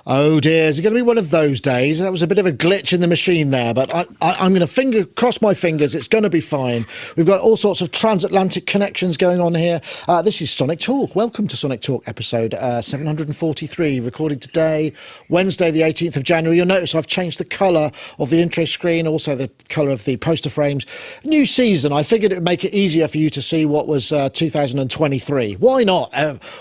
Oh dear, is it going to be one of those days? That was a bit of a glitch in the machine there, but I'm going to cross my fingers. It's going to be fine. We've got all sorts of transatlantic connections going on here. This is Sonic Talk. Welcome to Sonic Talk episode 743, recording today, Wednesday, the 18th of January. You'll notice I've changed the colour of the intro screen, also the colour of the poster frames. New season. I figured it would make it easier for you to see what was 2023. Why not?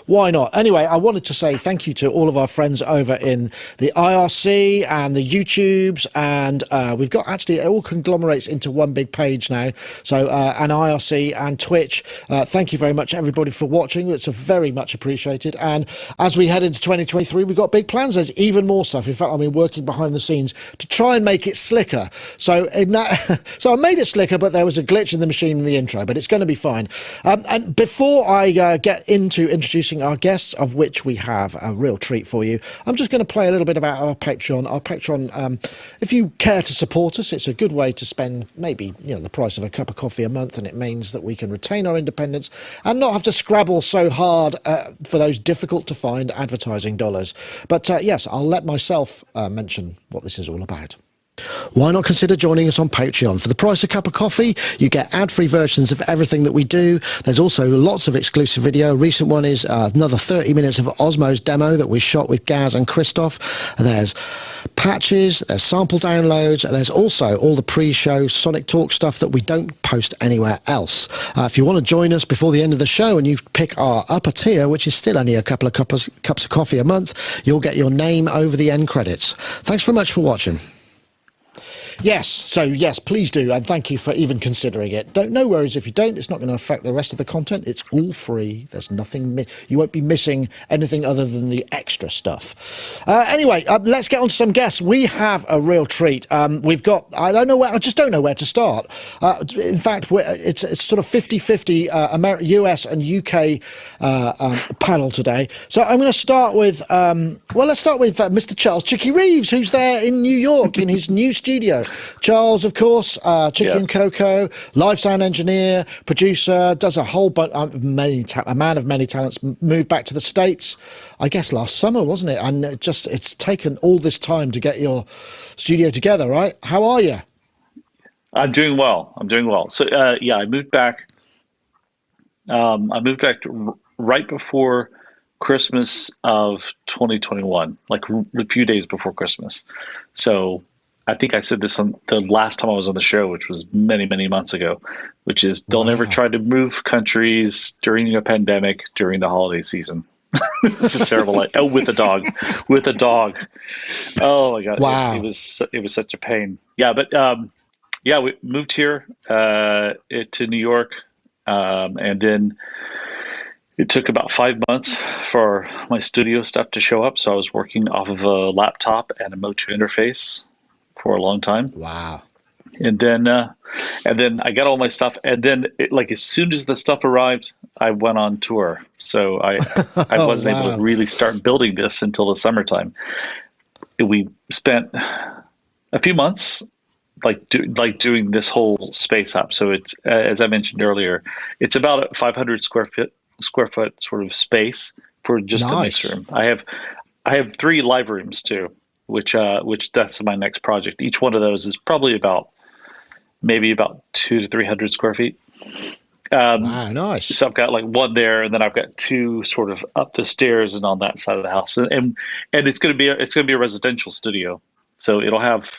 Why not? Anyway, I wanted to say thank you to all of our friends over in the IRC and the YouTubes, and we've got actually it all conglomerates into one big page now. So and IRC and Twitch. Thank you very much, everybody, for watching. It's very much appreciated. And as we head into 2023, we've got big plans. There's even more stuff. In fact, I've been working behind the scenes to try and make it slicker. So so I made it slicker, but there was a glitch in the machine in the intro. But it's going to be fine. And before I get into introducing our guests, of which we have a real treat for you, I'm just going to play a little bit about our Patreon. Our Patreon, if you care to support us, it's a good way to spend maybe the price of a cup of coffee a month, and it means that we can retain our independence and not have to scrabble so hard for those difficult to find advertising dollars. But yes, I'll let myself mention what this is all about. Why not consider joining us on Patreon? For the price of a cup of coffee, you get ad-free versions of everything that we do. There's also lots of exclusive video. A recent one is another 30 minutes of Osmo's demo that we shot with Gaz and Christoph. There's patches, there's sample downloads, there's also all the pre-show Sonic Talk stuff that we don't post anywhere else. If you want to join us before the end of the show and you pick our upper tier, which is still only a couple of cups of coffee a month, you'll get your name over the end credits. Thanks very much for watching. Yes, so yes, please do, and thank you for even considering it. No worries if you don't, it's not going to affect the rest of the content. It's all free. There's nothing, you won't be missing anything other than the extra stuff. Anyway, let's get on to some guests. We have a real treat. We've got, I just don't know where to start. In fact, it's sort of 50-50 US and UK panel today. So I'm going to start with, let's start with Mr. Charles Chicky Reeves, who's there in New York in his new studio. Charles, of course, Chicky and Coco, live sound engineer, producer, does a whole bunch, a man of many talents, moved back to the States, I guess last summer, wasn't it? And it's taken all this time to get your studio together, right? How are you? I'm doing well. So, I moved back. Right before Christmas of 2021, like a few days before Christmas. So I think I said this on the last time I was on the show, which was many, many months ago, which is don't ever try to move countries during a pandemic during the holiday season. It's a terrible life. Oh, with a dog. Oh my God. Wow. It was such a pain. Yeah, but we moved here to New York, and then it took about 5 months for my studio stuff to show up. So I was working off of a laptop and a Moto interface for a long time. Wow. And then I got all my stuff. And then as soon as the stuff arrived, I went on tour. So I wasn't able to really start building this until the summertime. We spent a few months doing this whole space up. So it's, as I mentioned earlier, it's about a 500 square foot sort of space for just a mix room. I have 3 live rooms too, which that's my next project. Each one of those is probably maybe about 200 to 300 square feet. Wow, nice. So I've got one there, and then I've got 2 sort of up the stairs and on that side of the house. And it's going to be a residential studio, so it'll have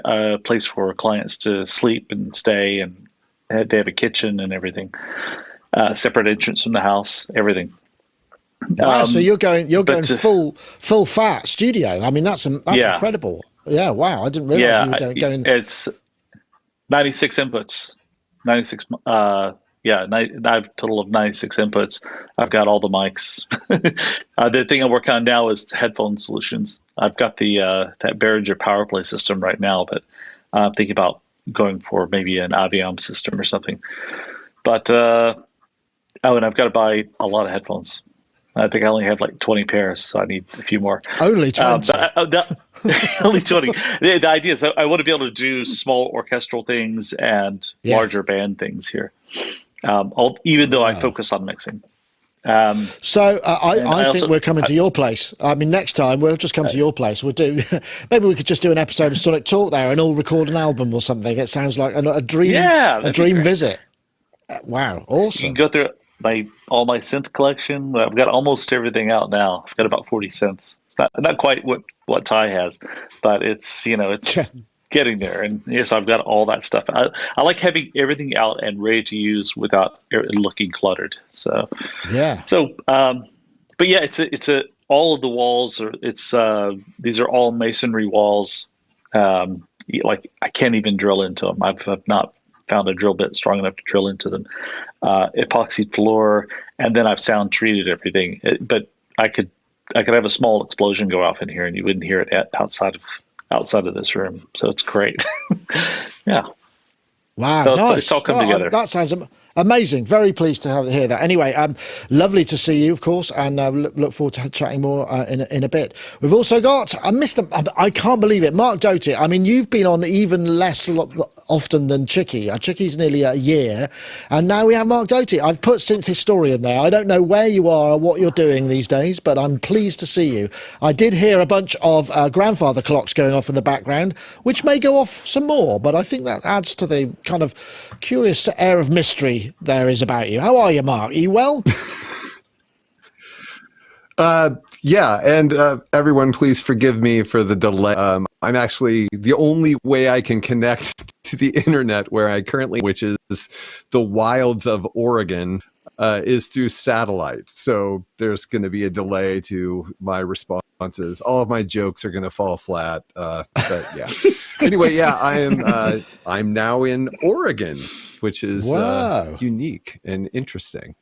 a place for clients to sleep and stay, and they have a kitchen and everything, separate entrance from the house, everything. Wow, so you're going full fat studio. I mean, that's incredible. Yeah, wow. I didn't realize you were going. It's 96 inputs. 96. I have a total of 96 inputs. I've got all the mics. The thing I'm working on now is headphone solutions. I've got the that Behringer PowerPlay system right now, but I'm thinking about going for maybe an Aviom system or something. But and I've got to buy a lot of headphones. I think I only have 20 pairs, so I need a few more. Only 20? Only 20. The idea is I want to be able to do small orchestral things and larger band things here, even though I focus on mixing. So I also, think we're coming to your place. I mean, next time we'll just come to your place. We'll do. Maybe we could just do an episode of Sonic Talk there and all record an album or something. It sounds like a dream. Yeah, a dream visit. Wow, awesome! You can go through all my synth collection. I've got almost everything out now. I've got about 40 synths. It's not quite what Ty has, but it's it's getting there. And yes, I've got all that stuff. I like having everything out and ready to use without it looking cluttered. So yeah. So but yeah, it's all of the walls these are all masonry walls. Like I can't even drill into them. I've not found a drill bit strong enough to drill into them. Epoxy floor, and then I've sound treated everything. But I could have a small explosion go off in here, and you wouldn't hear it outside of this room. So it's great. Yeah. Wow, so nice. It's all come together. That sounds amazing. Very pleased to hear that. Anyway, lovely to see you, of course, and look forward to chatting more in a bit. We've also got I can't believe it, Marc Doty. I mean, you've been on even less often than Chicky. Chicky's nearly a year, and now we have Marc Doty. I've put Synth Historian there. I don't know where you are or what you're doing these days, but I'm pleased to see you. I did hear a bunch of grandfather clocks going off in the background, which may go off some more, but I think that adds to the kind of curious air of mystery there is about you. How are you, Marc? Are you well? Yeah, and everyone, please forgive me for the delay. I'm actually the only way I can connect to the internet where I currently, which is the wilds of Oregon, is through satellite. So there's going to be a delay to my responses. All of my jokes are going to fall flat. But yeah. Anyway, yeah, I'm now in Oregon, which is unique and interesting.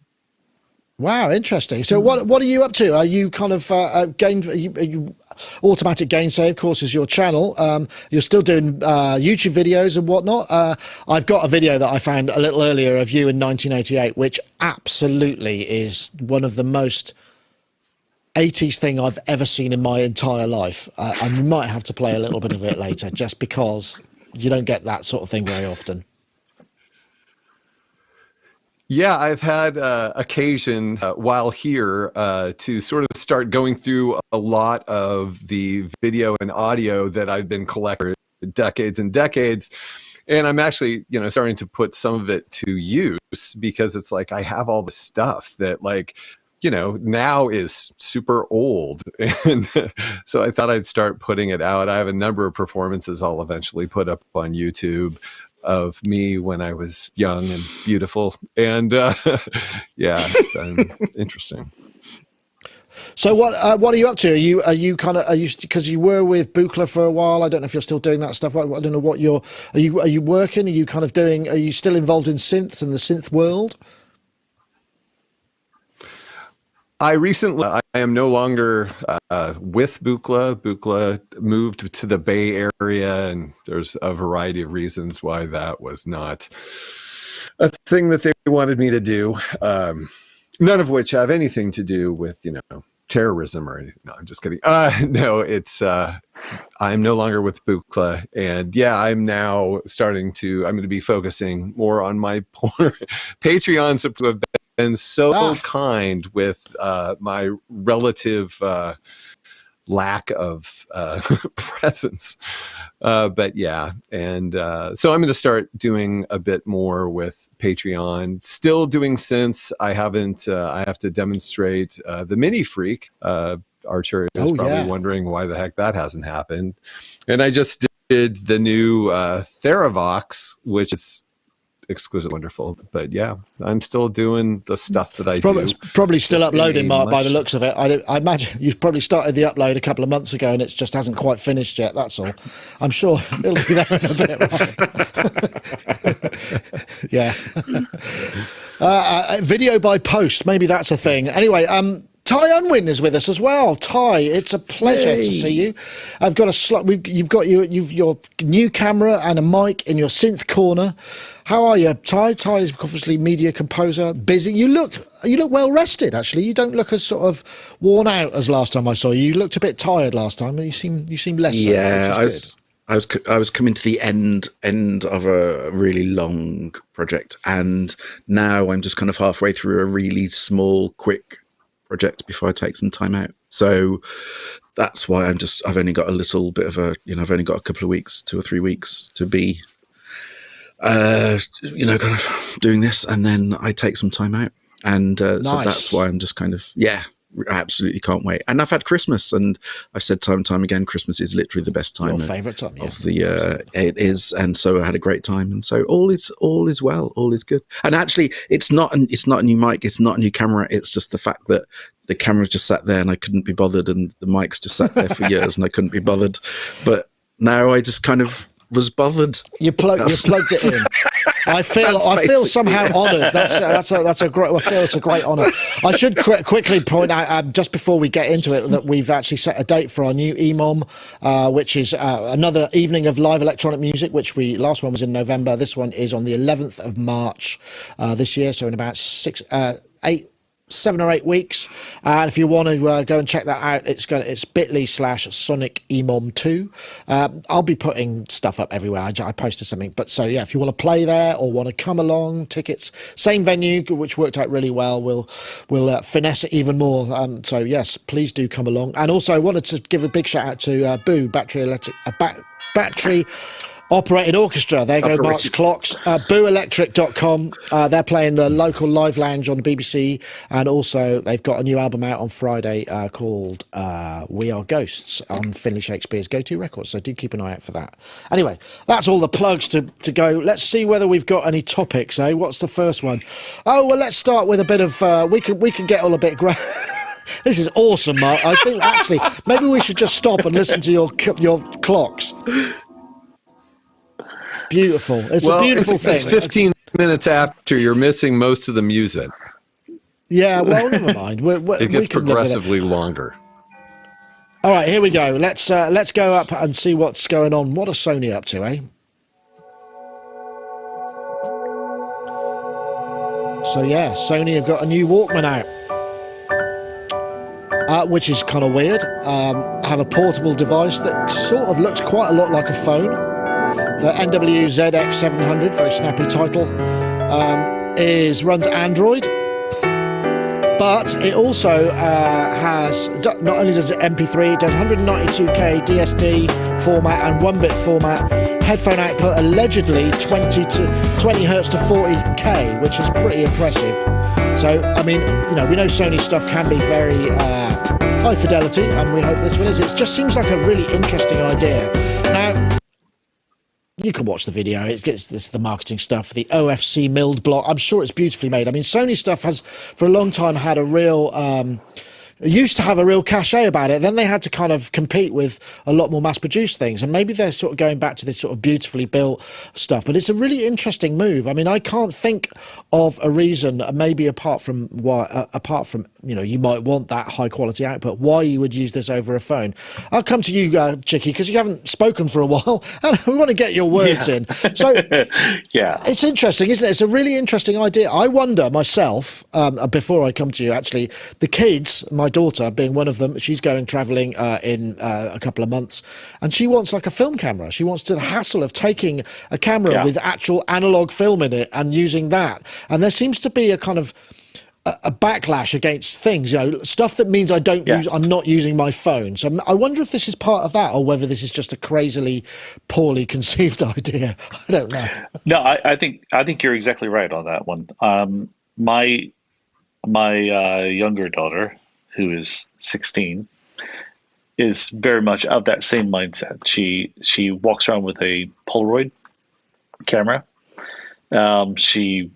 Wow, interesting. So what are you up to? Are you kind of you Automatic Gain Save, of course, is your channel. You're still doing YouTube videos and whatnot. I've got a video that I found a little earlier of you in 1988, which absolutely is one of the most 80s thing I've ever seen in my entire life. I might have to play a little bit of it later, just because you don't get that sort of thing very often. Yeah, I've had occasion while here to sort of start going through a lot of the video and audio that I've been collecting for decades and decades. And I'm actually, starting to put some of it to use, because it's like I have all the stuff that now is super old. And so I thought I'd start putting it out. I have a number of performances I'll eventually put up on YouTube of me when I was young and beautiful. And yeah, it's been interesting. So what are you up to? Are you because you were with Buchla for a while? I don't know if you're still doing that stuff. I don't know what are you working? Are you kind of doing? Are you still involved in synths and the synth world? I am no longer with Buchla. Buchla moved to the Bay Area, and there's a variety of reasons why that was not a thing that they wanted me to do. None of which have anything to do with, terrorism or anything. No, I'm just kidding. No, it's, I'm no longer with Buchla. And yeah, I'm now I'm going to be focusing more on my Patreon who have been so kind with my relative lack of presence. But yeah, and so I'm going to start doing a bit more with Patreon. Still doing synths. I have to demonstrate the Mini Freak. Archer is probably wondering why the heck that hasn't happened. And I just did the new Theravox, which is exquisitely wonderful. But yeah, I'm still doing the stuff that I do. It's probably still uploading, Marc, by the looks of it. I imagine you've probably started the upload a couple of months ago and it just hasn't quite finished yet, that's all. I'm sure it'll be there in a bit. Yeah. Video by post, maybe that's a thing. Anyway, Ty Unwin is with us as well. Ty, it's a pleasure to see you. I've got you've got your new camera and a mic in your synth corner. How are you, Ty? Ty is obviously media composer, busy. You look well rested, actually. You don't look as sort of worn out as last time I saw you. You looked a bit tired last time, and you seem less. Yeah, so, I was coming to the end of a really long project, and now I'm just kind of halfway through a really small, quick project before I take some time out. So that's why I've only got a little bit of I've only got a couple of weeks, 2 or 3 weeks to be, kind of doing this, and then I take some time out. And Nice. So that's why I'm just kind of, I absolutely can't wait. And I've had Christmas, and I've said time and time again, Christmas is literally the best time. Your favourite time, of the year. It is, and so I had a great time, and so all is well, all is good. And actually, it's not a new mic, it's not a new camera. It's just the fact that the camera's just sat there, and I couldn't be bothered, and the mic's just sat there for years, and I couldn't be bothered. But now I just kind of was bothered. You plugged it in. I feel somehow honoured. That's a great. I feel it's a great honour. I should quickly point out just before we get into it that we've actually set a date for our new EMOM, which is another evening of live electronic music. Last one was in November. This one is on the 11th of March this year. So in about 7 or 8 weeks. And if you want to go and check that out, it's bit.ly/Sonic EMOM 2. I'll be putting stuff up everywhere. I posted something. But so, yeah, if you want to play there or want to come along, tickets, same venue, which worked out really well. We'll finesse it even more. So, yes, please do come along. And also, I wanted to give a big shout out to Boo, Battery Operated Orchestra. There go Marc's clocks. BooElectric.com. They're playing the local live lounge on the BBC, and also they've got a new album out on Friday called We Are Ghosts on Finley Shakespeare's Go-To Records. So do keep an eye out for that. Anyway, that's all the plugs to go. Let's see whether we've got any topics. What's the first one? Oh well, let's start with a bit of. We can get all a bit. This is awesome, Marc. I think actually maybe we should just stop and listen to your clocks. Beautiful. It's a beautiful thing. It's 15 minutes after. You're missing most of the music. Yeah, well, never mind. It gets progressively longer. All right, here we go. Let's go up and see what's going on. What are Sony up to, eh? So, yeah, Sony have got a new Walkman out, which is kind of weird. Have a portable device that sort of looks quite a lot like a phone. The NWZX700, very snappy title, runs Android, but it also has, not only does it MP3, it does 192K DSD format and 1-bit format, headphone output allegedly 20 Hertz to 40K, which is pretty impressive. So, I mean, we know Sony stuff can be very high fidelity, and we hope this one is. It just seems like a really interesting idea. Now, you can watch the video. It gets the marketing stuff, the OFC milled block. I'm sure it's beautifully made. I mean, Sony stuff has, for a long time, had a real... used to have a real cachet about it. Then they had to kind of compete with a lot more mass-produced things. And maybe they're sort of going back to this sort of beautifully built stuff. But it's a really interesting move. I mean, I can't think of a reason, maybe apart from you might want that high-quality output, why you would use this over a phone. I'll come to you, Chicky, because you haven't spoken for a while, and we want to get your words in. So, yeah, it's interesting, isn't it? It's a really interesting idea. I wonder myself, before I come to you, actually, the kids, my daughter being one of them, she's going travelling in a couple of months, and she wants like a film camera. She wants the hassle of taking a camera with actual analog film in it and using that. And there seems to be a kind of a backlash against things, stuff that means I'm not using my phone. So I wonder if this is part of that, or whether this is just a crazily poorly conceived idea. I don't know. No, I think you're exactly right on that one. My younger daughter, who is 16, is very much of that same mindset. She walks around with a Polaroid camera. She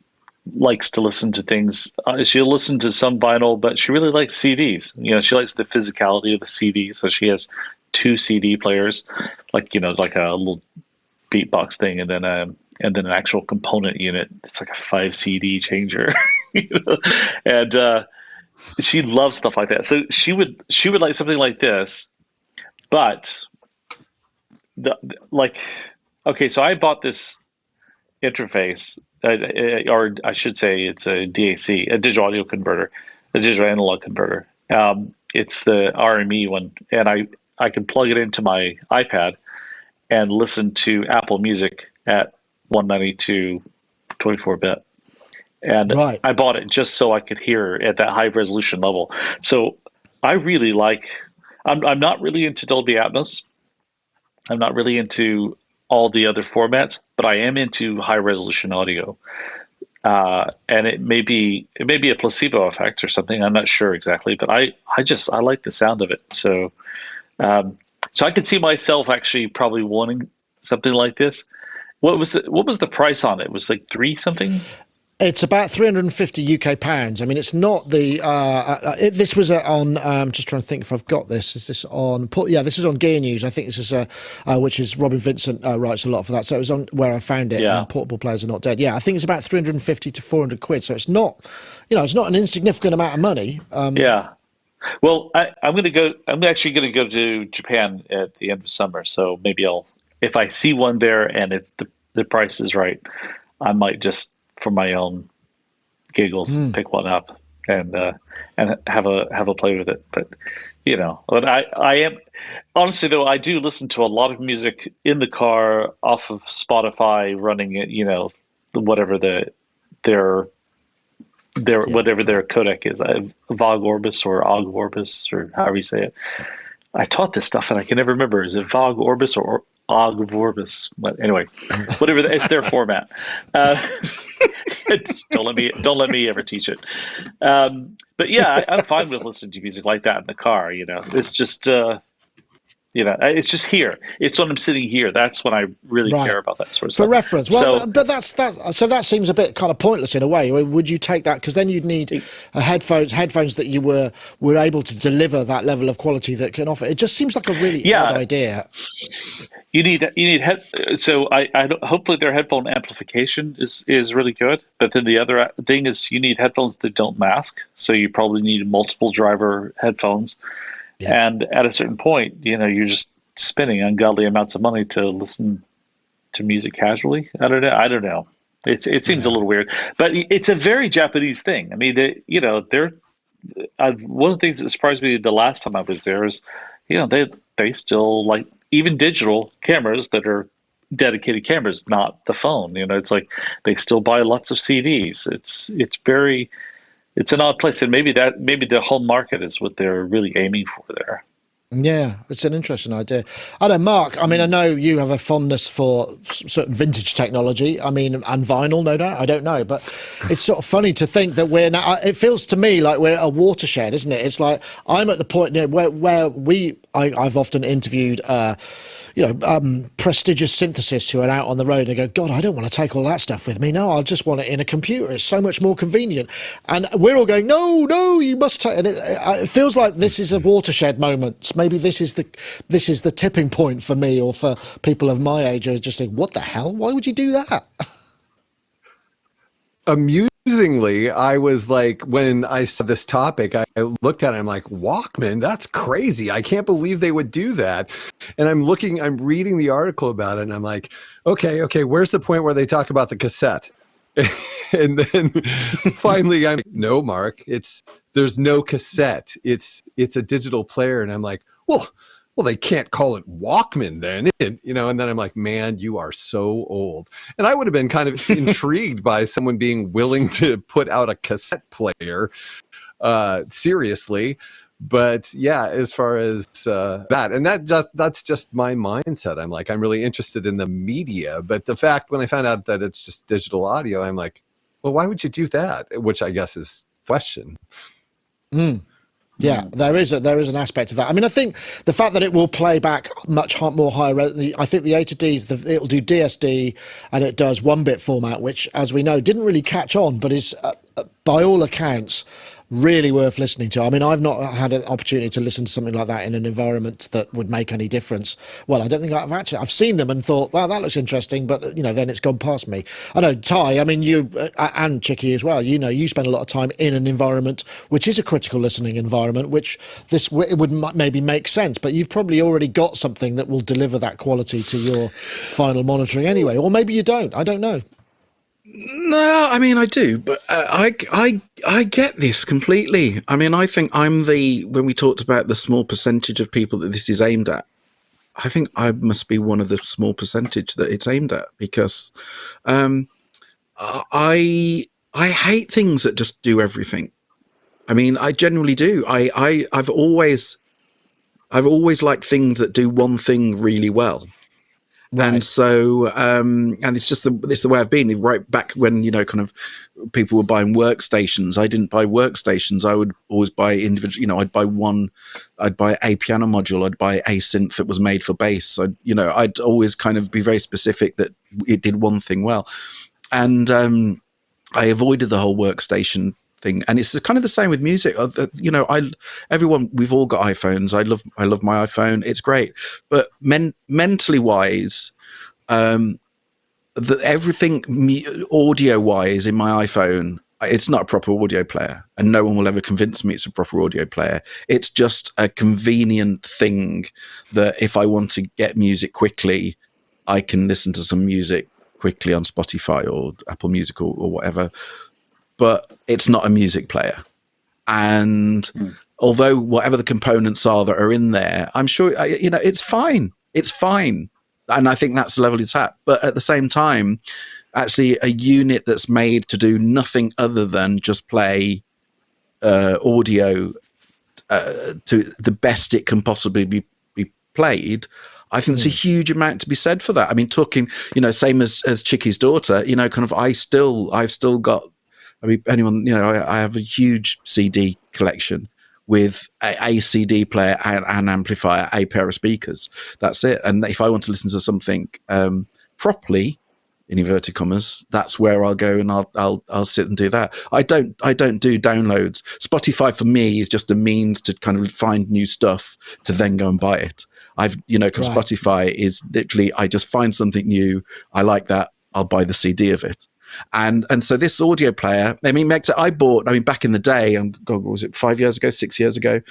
likes to listen to things. She'll listen to some vinyl, but she really likes CDs. She likes the physicality of a CD. So she has 2 CD players, like a little beatbox thing, and then an actual component unit. It's like a 5 CD changer, and she loves stuff like that. So she would like something like this, but so I bought this interface, or I should say it's a DAC, a digital audio converter, a digital analog converter. It's the RME one, and I can plug it into my iPad, and listen to Apple Music at 192 24-bit. And Right. I bought it just so I could hear at that high resolution level. So I really like, I'm not really into Dolby Atmos. I'm not really into all the other formats, but I am into high resolution audio. And it may be a placebo effect or something. I'm not sure exactly, but I like the sound of it. So, so I could see myself actually probably wanting something like this. What was the price on it? It was like 3 something. It's about 350 UK pounds. I mean, it's not the. This was on. Just trying to think if I've got this. Is this on? Yeah, this is on Gear News. I think this is which is Robin Vincent writes a lot for that. So it was on where I found it. Yeah. Portable players are not dead. Yeah, I think it's about 350 to 400 quid. So it's not, it's not an insignificant amount of money. Yeah. Well, I'm actually going to go to Japan at the end of summer. So maybe if I see one there and it's the price is right, I might just, for my own giggles, pick one up and have a play with it. But but I am honestly, though, I do listen to a lot of music in the car off of Spotify, running it, whatever their whatever their codec is, Vog Orbis or Og Orbis or however you say it. I taught this stuff and I can never remember. Is it Vog Orbis or Og Orbis? But anyway, whatever, it's their format. Don't let me ever teach it. But yeah, I'm fine with listening to music like that in the car. It's just it's just here. It's when I'm sitting here. That's when I really care about that sort of stuff. For reference. Well, but so that seems a bit kind of pointless in a way. Would you take that? Because then you'd need headphones that you were able to deliver that level of quality that can offer. It just seems like a really odd idea. You need so I hopefully their headphone amplification is really good. But then the other thing is you need headphones that don't mask. So you probably need multiple driver headphones. Yeah. And at a certain point, you're just spending ungodly amounts of money to listen to music casually. I don't know. It seems a little weird, but it's a very Japanese thing. I mean, they're one of the things that surprised me the last time I was there is, they still like even digital cameras that are dedicated cameras, not the phone. It's like they still buy lots of CDs. It's an odd place, and maybe the home market is what they're really aiming for there. Yeah, it's an interesting idea. I know, Mark, I mean, I know you have a fondness for certain vintage technology. I mean, and vinyl, no doubt. I don't know. But it's sort of funny to think that we're now, it feels to me like we're a watershed, isn't it? It's like I'm at the point where I've often interviewed, prestigious synthesists who are out on the road. They go, God, I don't want to take all that stuff with me. No, I just want it in a computer. It's so much more convenient. And we're all going, no, you must take it. It feels like this is a watershed moment. Maybe this is the tipping point for me or for people of my age who just think, what the hell? Why would you do that? Amusingly, I was like, when I saw this topic, I looked at it, I'm like, Walkman, that's crazy. I can't believe they would do that. And I'm reading the article about it, and I'm like, okay, where's the point where they talk about the cassette? And then finally I'm like, no, Mark, there's no cassette. It's a digital player. And I'm like, well, they can't call it Walkman then, and then I'm like, man, you are so old. And I would have been kind of intrigued by someone being willing to put out a cassette player, seriously. But yeah, as far as that, and that's just my mindset. I'm like, I'm really interested in the media, but the fact when I found out that it's just digital audio, I'm like, well, why would you do that? Which I guess is the question. Yeah, there is an aspect of that. I mean, I think the fact that it will play back much more higher. I think the A to Ds, it'll do DSD, and it does 1-bit format, which, as we know, didn't really catch on, but is by all accounts really worth listening to. I mean, I've not had an opportunity to listen to something like that in an environment that would make any difference. Well, I don't think I've seen them and thought, well, that looks interesting, but then it's gone past me. I know, Ty, I mean, you and Chicky as well, you spend a lot of time in an environment which is a critical listening environment, which it would maybe make sense, but you've probably already got something that will deliver that quality to your final monitoring anyway, or maybe you don't. I don't know. No, I mean, I do, but I get this completely. I mean, I think when we talked about the small percentage of people that this is aimed at, I think I must be one of the small percentage that it's aimed at, because I hate things that just do everything. I mean, I genuinely do. I've always liked things that do one thing really well. Right. And so, and it's just the way I've been. Right back when, kind of people were buying workstations, I didn't buy workstations. I would always buy individual. I'd buy a piano module. I'd buy a synth that was made for bass. I'd always kind of be very specific that it did one thing well. And I avoided the whole workstation thing, and it's kind of the same with music. We've all got iPhones. I love my iPhone. It's great, but mentally wise, everything audio wise in my iPhone, it's not a proper audio player, and no one will ever convince me it's a proper audio player. It's just a convenient thing that if I want to get music quickly, I can listen to some music quickly on Spotify or Apple Music or whatever. But it's not a music player. And although whatever the components are that are in there, I'm sure, it's fine. It's fine. And I think that's the level it's at. But at the same time, actually a unit that's made to do nothing other than just play audio to the best it can possibly be played, I think there's a huge amount to be said for that. I mean, talking, same as Chicky's daughter, kind of, I've still got, I mean, anyone, I have a huge CD collection with a CD player and an amplifier, a pair of speakers. That's it. And if I want to listen to something properly, in inverted commas, that's where I'll go and I'll sit and do that. I don't do downloads. Spotify for me is just a means to kind of find new stuff to then go and buy it. Because Spotify is literally, I just find something new. I like that. I'll buy the CD of it. And so this audio player, I mean, back in the day, God, was it 5 years ago, 6 years ago?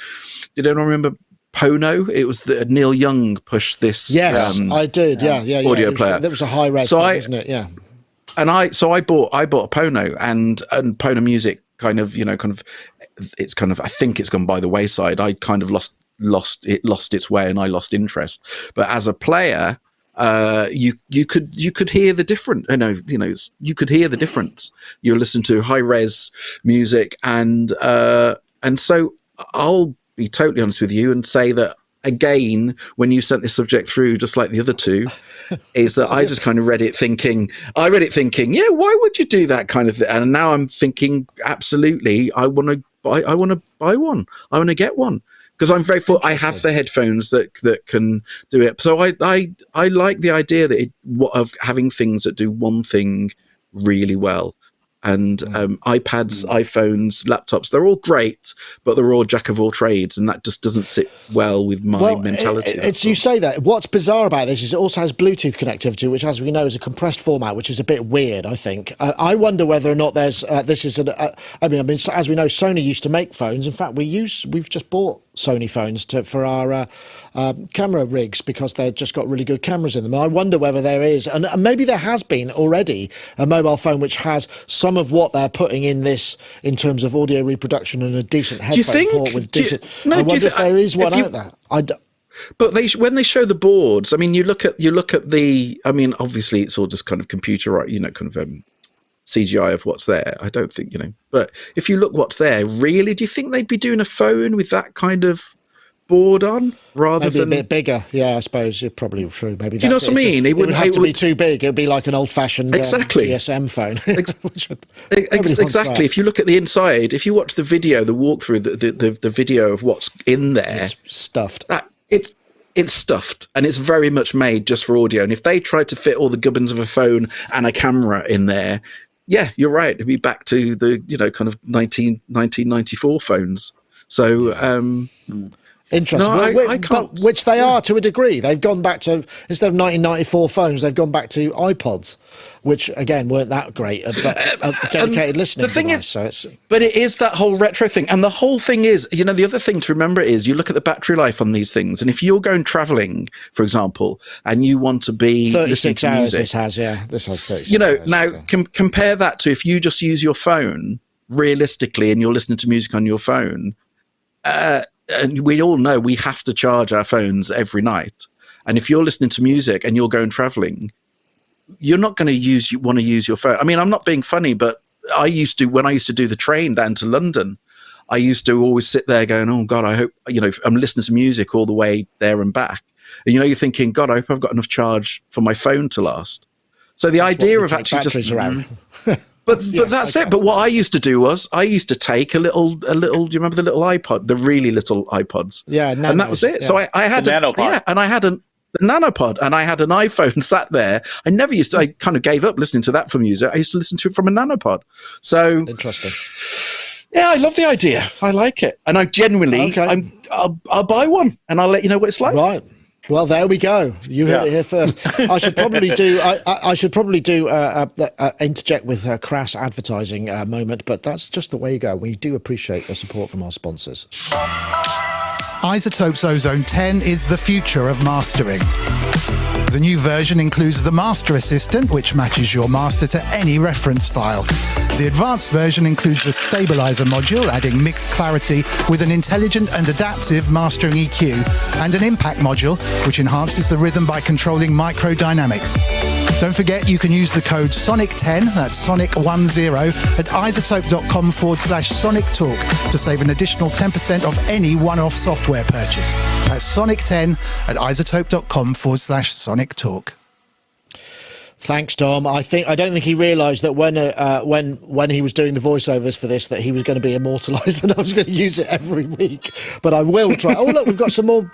Did anyone remember Pono? It was Neil Young pushed this. Yes, I did. Yeah. Audio player. There was a high res, wasn't it? Yeah. And I bought a Pono, and Pono music kind of, it's kind of, I think it's gone by the wayside. I kind of lost its way, and I lost interest. But as a player, you could hear the difference. You could hear the difference. You listen to high res music, and so I'll be totally honest with you and say that again, when you sent this subject through, just like the other two, is that I just kind of read it thinking, yeah, why would you do that kind of thing? And now I'm thinking, absolutely, I want to buy one. I want to get one. Because I'm very I have the headphones that can do it. So I like the idea of having things that do one thing really well. And iPads, iPhones, laptops, they're all great, but they're all jack of all trades, and that just doesn't sit well with my mentality. You say that. What's bizarre about this is it also has Bluetooth connectivity, which, as we know, is a compressed format, which is a bit weird, I think. I wonder whether or not there's this is I mean, as we know, Sony used to make phones. In fact, we've just bought Sony phones for our camera rigs because they've just got really good cameras in them. I wonder whether there is, and maybe there has been already, a mobile phone which has some of what they're putting in this in terms of audio reproduction and a decent headphone port with decent. I wonder if there is one out there. But when they show the boards, I mean, you look at the. I mean, obviously, it's all just kind of computer, right? Kind of CGI of what's there. I don't think, but if you look what's there, really, do you think they'd be doing a phone with that kind of board on rather than a bit bigger? Yeah, I suppose you're probably true. Maybe you know what I mean? It wouldn't have to be too big. It would be like an old-fashioned GSM phone. Exactly. If you look at the inside, if you watch the video, the walkthrough, the video of what's in there, it's stuffed. It's stuffed, and it's very much made just for audio. And if they tried to fit all the gubbins of a phone and a camera in there, yeah, you're right. It'd be back to the kind of 1994 phones. So interesting. But which they are to a degree. They've gone back to, instead of 1994 phones, they've gone back to iPods, which again weren't that great. But a dedicated listening device. But it is that whole retro thing, and the whole thing is, the other thing to remember is you look at the battery life on these things, and if you're going traveling, for example, and you want to be 36 hours, music, this has 36 hours. Now compare that to if you just use your phone realistically, and you're listening to music on your phone. And we all know we have to charge our phones every night. And if you're listening to music and you're going traveling, you're not going to want to use your phone. I mean, I'm not being funny, but when I used to do the train down to London, I used to always sit there going, oh God, I hope, I'm listening to music all the way there and back. And, you're thinking, God, I hope I've got enough charge for my phone to last. So the idea of actually just around. But that's it. But what I used to do was I used to take a little. Do you remember the little iPod, the really little iPods? Yeah, and that was it. Yeah. So I had the nanopod. and I had the nanopod, and I had an iPhone sat there. I never used to. I kind of gave up listening to that for music. I used to listen to it from a nanopod. So interesting. Yeah, I love the idea. I like it, and I genuinely, I'll buy one, and I'll let you know what it's like. Right. Well, there we go. You heard it here first. I should probably do. I should probably do interject with a crass advertising moment, but that's just the way you go. We do appreciate the support from our sponsors. iZotope's OZone 10 is the future of mastering. The new version includes the Master Assistant, which matches your master to any reference file. The advanced version includes a stabilizer module, adding mixed clarity with an intelligent and adaptive mastering EQ, and an impact module, which enhances the rhythm by controlling microdynamics. Don't forget, you can use the code SONIC10, that's SONIC10, at iZotope.com/SonicTalk to save an additional 10% off any one-off software purchase. That's SONIC10 at iZotope.com/SonicTalk. Thanks, Tom. I don't think he realised that when he was doing the voiceovers for this, that he was going to be immortalised, and I was going to use it every week. But I will try. Oh, look, we've got some more.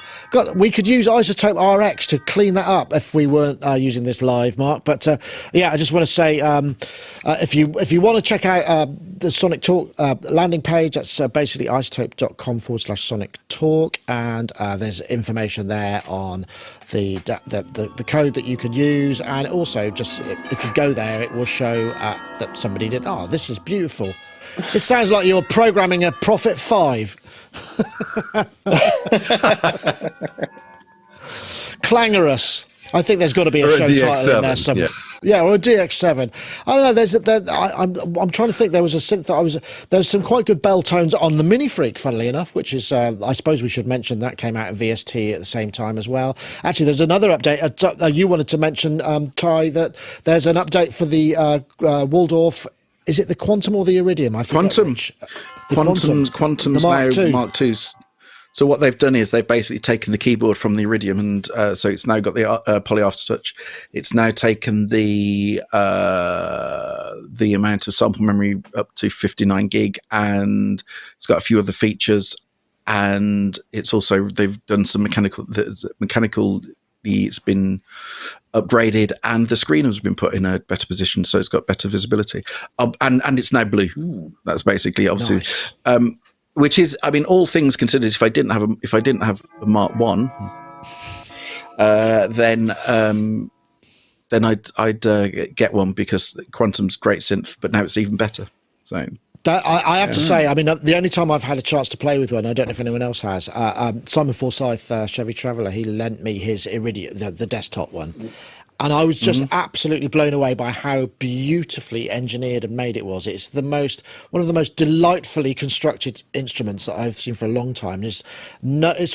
We could use iZotope RX to clean that up if we weren't using this live, Mark. But yeah, I just want to say, if you want to check out the Sonic Talk landing page, that's basically iZotope.com/Sonic Talk, and there's information there on the code that you could use, and also just if you go there, it will show that somebody did. Oh, this is beautiful. It sounds like you're programming a Prophet 5. Clangorous. I think there's got to be a show title in there somewhere. Yeah, or a DX7. I don't know. I'm trying to think. There was a synth there's some quite good bell tones on the Mini Freak, funnily enough, which is I suppose we should mention that came out in VST at the same time as well. Actually, there's another update. You wanted to mention, Ty, that there's an update for the Waldorf. Is it the Quantum or the Iridium? I forget Quantum's now Mark II's. So what they've done is they've basically taken the keyboard from the Iridium, and so it's now got the Poly Aftertouch. It's now taken the amount of sample memory up to 59 gig, and it's got a few other features. And it's also, they've done some mechanical. It's been upgraded, and the screen has been put in a better position, so it's got better visibility. And it's now blue. That's basically obviously. Nice. Which is, I mean, all things considered, if I didn't have a Mark 1, then I'd get one, because Quantum's great synth, but now it's even better. So I have to say, I mean, the only time I've had a chance to play with one, I don't know if anyone else has. Simon Forsyth, Chevy Traveller, he lent me his Iridium, the desktop one. And I was just absolutely blown away by how beautifully engineered and made it was. It's one of the most delightfully constructed instruments that I've seen for a long time. It's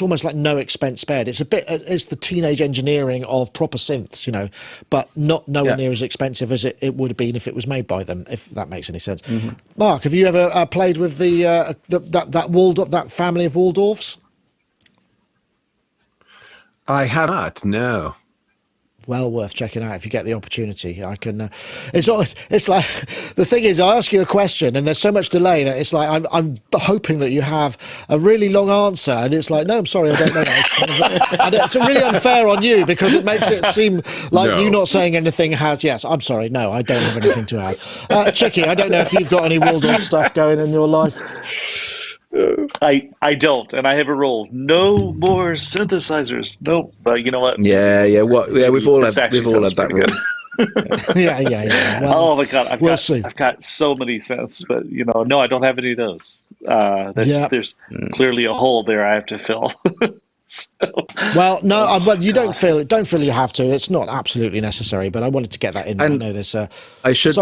almost like no expense spared. It's the teenage engineering of proper synths, but nowhere near as expensive as it would have been if it was made by them, if that makes any sense. Mark, have you ever played with that family of Waldorfs? I have not, no. Well worth checking out if you get the opportunity. I can. It's like the thing is, I ask you a question and there's so much delay that it's like I'm hoping that you have a really long answer, and it's like, no, I'm sorry, I don't know that. And it's really unfair on you, because it makes it seem like you not saying anything has. Yes, I'm sorry, no, I don't have anything to add. Chicky, I don't know if you've got any Waldorf stuff going in your life. I don't, and I have a rule: no more synthesizers. Nope. But you know what? Yeah. We've all had that rule. Yeah. Well, oh my God, I've got so many synths, but no, I don't have any of those. There's clearly a hole there I have to fill. Well, no, but you don't feel you have to. It's not absolutely necessary, but I wanted to get that in there. And I know there's I should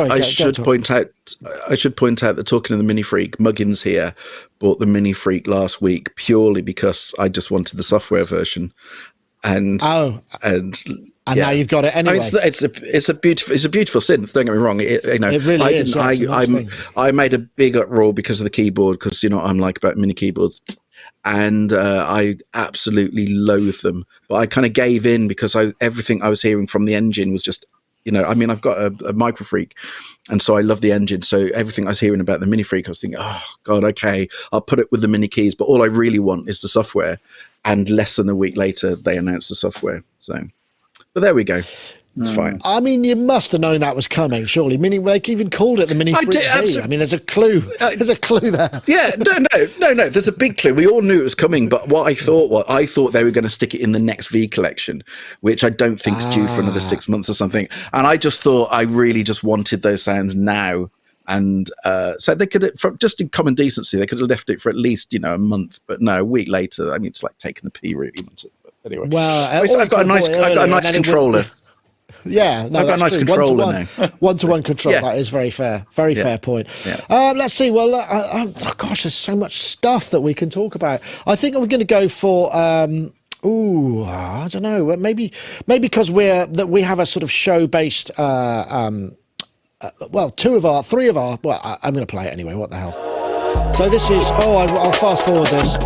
point out that, talking of the Mini Freak, Muggins here bought the Mini Freak last week purely because I just wanted the software version, and and now you've got it anyway. I mean, it's a beautiful synth. Don't get me wrong. It really is. I made a big uproar because of the keyboard, because you know what I'm like about mini keyboards, and I absolutely loathe them. But I kind of gave in because everything I was hearing from the engine was just, I mean, I've got a micro freak, and so I love the engine. So everything I was hearing about the mini freak, I was thinking, oh God, okay, I'll put it with the mini keys. But all I really want is the software. And less than a week later, they announced the software. So, but there we go. It's fine. I mean, you must have known that was coming, surely. Meaning, they even called it the Mini Freak V. I mean, there's a clue. There's a clue there. Yeah, no. There's a big clue. We all knew it was coming, but what I thought they were going to stick it in the next V collection, which I don't think is due for another 6 months or something. And I just thought I really just wanted those sounds now. And so they could, just in common decency, they could have left it for at least, a month. But no, a week later, I mean, it's like taking the pee, really. But anyway, well, I've got a nice controller. Yeah, no, I've got a nice controller now. One-to-one control. Yeah. That is very fair. Very fair point. Yeah. Let's see. Well, gosh, there's so much stuff that we can talk about. I think we're going to go for. I don't know. Maybe because we have a sort of show-based. Three of our. Well, I'm going to play it anyway. What the hell? So this is. I'll fast forward this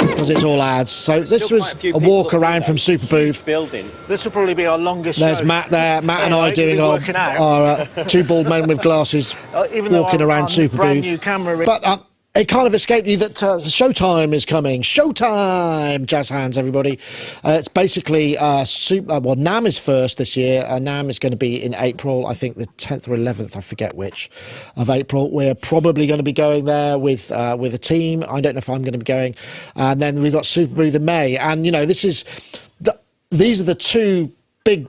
because it's all ads. So this was a walk around from Superbooth. This will probably be our longest. There's Matt there. Matt and I doing our two bald men with glasses walking around Superbooth. Brand new camera. But it kind of escaped you that Showtime is coming. Showtime! Jazz hands, everybody. It's basically NAMM is first this year. NAMM is going to be in April, I think the 10th or 11th, I forget which, of April. We're probably going to be going there with a team. I don't know if I'm going to be going. And then we've got Superbooth in May. And, these are the two big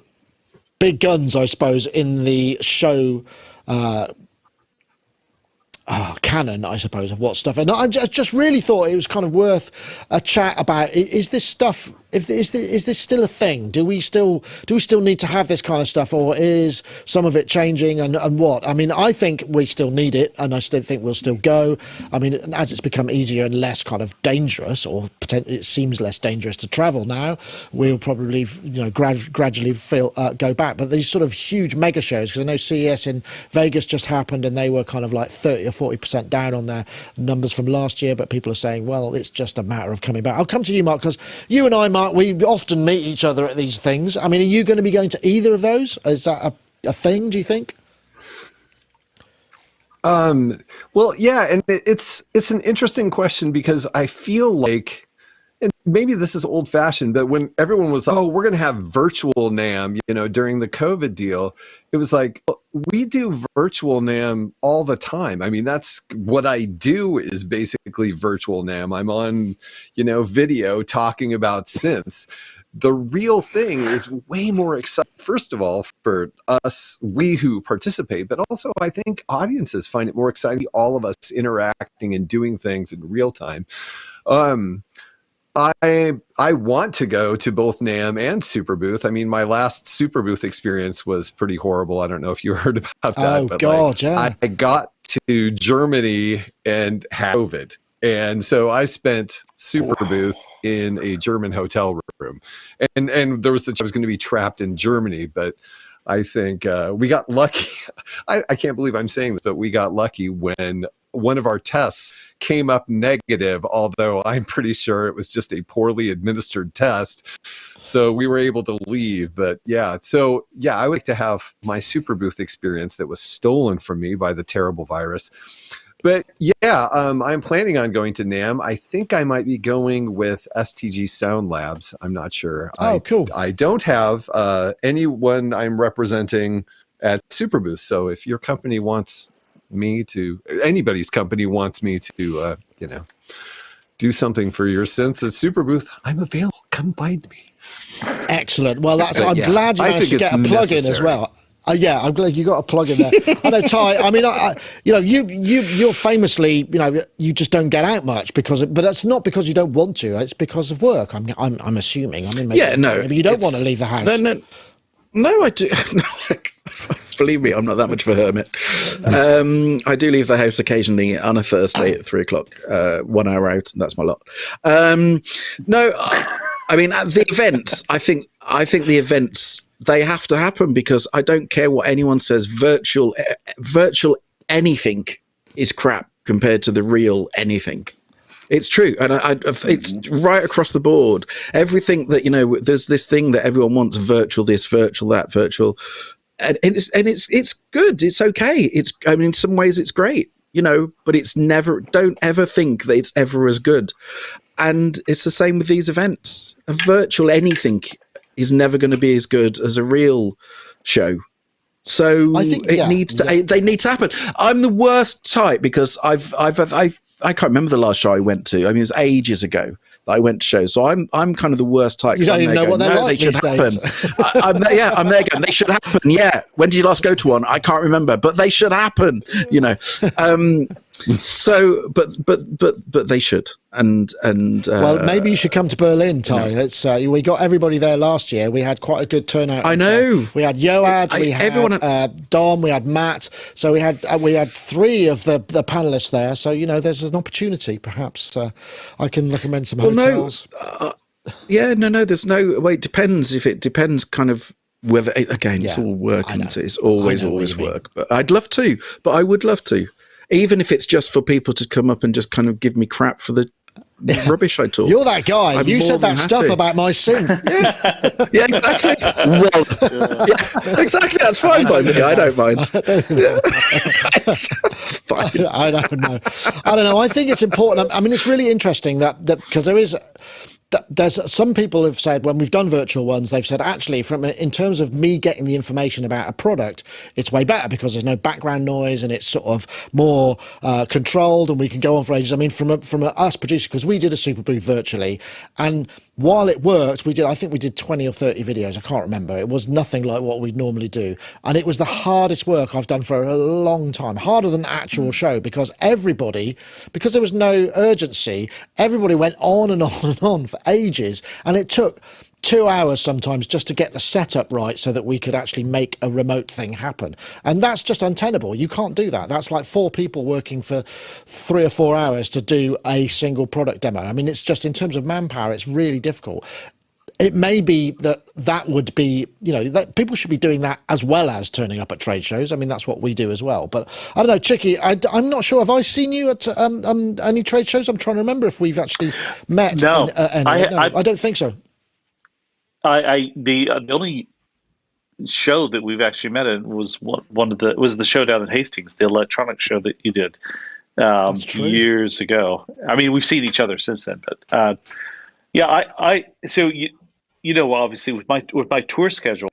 guns, I suppose, in the show canon, I suppose, of what stuff. And I just really thought it was kind of worth a chat about, is this stuff, is this still a thing? Do we still need to have this kind of stuff, or is some of it changing, and what? I mean, I think we still need it, and I still think we'll still go. I mean, as it's become easier and less kind of dangerous, or it seems less dangerous to travel now, we'll probably gradually go back. But these sort of huge mega shows, because I know CES in Vegas just happened, and they were kind of like 30 or 40% down on their numbers from last year, but people are saying, well, it's just a matter of coming back. I'll come to you, Mark, because you and I, Mark, we often meet each other at these things. I mean, are you going to be going to either of those? Is that a thing, do you think? Well, yeah, and it's an interesting question, because I feel like, and maybe this is old fashioned, but when everyone was, we're going to have virtual NAMM, during the COVID deal, it was like, we do virtual NAMM all the time. I mean, that's what I do, is basically virtual NAMM. I'm on, video talking about synths. The real thing is way more exciting, first of all, for us, we who participate, but also I think audiences find it more exciting, all of us interacting and doing things in real time. I want to go to both NAMM and Superbooth. I mean, my last Superbooth experience was pretty horrible. I don't know if you heard about that. But God, yeah. I got to Germany and had COVID. And so I spent Superbooth in a German hotel room. And there was I was going to be trapped in Germany, but I think we got lucky. I can't believe I'm saying this, but we got lucky when one of our tests came up negative, although I'm pretty sure it was just a poorly administered test. So we were able to leave. But I would like to have my Superbooth experience that was stolen from me by the terrible virus. But I'm planning on going to NAMM. I think I might be going with STG Sound Labs. I'm not sure. Cool. I don't have anyone I'm representing at Superbooth. So if your company wants anybody's company wants me to, do something for your synths at Superbooth, I'm available. Come find me. Excellent. Well, I'm glad you managed to get a plug in as well. I'm glad you got a plug in there. I know, Ty. I mean, you're famously, you just don't get out much but that's not because you don't want to. It's because of work. I'm assuming. I mean, maybe you don't want to leave the house. No, I do. Believe me, I'm not that much of a hermit. I do leave the house occasionally on a Thursday at 3:00, 1 hour out, and that's my lot. I mean, the events. I think the events, they have to happen, because I don't care what anyone says. Virtual anything is crap compared to the real anything. It's true, and it's right across the board. Everything that, there's this thing that everyone wants: virtual this, virtual that, virtual, and it's good. It's okay. In some ways it's great, but it's never. Don't ever think that it's ever as good. And it's the same with these events. A virtual anything is never going to be as good as a real show. So I think they need to happen. I'm the worst type, because I can't remember the last show I went to. I mean, it was ages ago that I went to shows. So I'm kind of the worst type. You don't even know what they're like these days. I'm there going, they should happen. Yeah. When did you last go to one? I can't remember, but they should happen. So, but they should, and well, maybe you should come to Berlin, Ty. It's we got everybody there last year. We had quite a good turnout. I know. We had Yoad, we had Dom, we had Matt. So we had 3 of the panelists there. So there's an opportunity. Perhaps I can recommend some hotels. No, there's no. Well, it depends. If it depends, kind of. Whether it's all work, isn't it? It's always work. But I'd love to. But I would love to. Even if it's just for people to come up and just kind of give me crap for the rubbish I talk. You're that guy. You said that stuff about my synth. Yeah, exactly. Well, exactly. That's fine by me. I don't mind. It's fine. I don't know. I think it's important. I mean, it's really interesting that because there's some people have said, when we've done virtual ones, they've said, actually, in terms of me getting the information about a product, it's way better because there's no background noise and it's sort of more controlled, and we can go on for ages. I mean, from us producers, because we did a Superbooth virtually, and while it worked, I think we did 20 or 30 videos. I can't remember. It was nothing like what we'd normally do. And it was the hardest work I've done for a long time, harder than the actual show, because because there was no urgency, everybody went on and on and on for ages. And it took 2 hours sometimes just to get the setup right so that we could actually make a remote thing happen. And that's just untenable. You can't do that. That's like 4 people working for 3 or 4 hours to do a single product demo. I mean, it's just, in terms of manpower, it's really difficult. It may be that would be, that people should be doing that as well as turning up at trade shows. I mean, that's what we do as well. But I don't know, Chicky, I'm not sure. Have I seen you at any trade shows? I'm trying to remember if we've actually met. No, I don't think so. The only show that we've actually met in was was the show down in Hastings, the electronics show that you did years ago. I mean, we've seen each other since then, but so obviously with my tour schedule.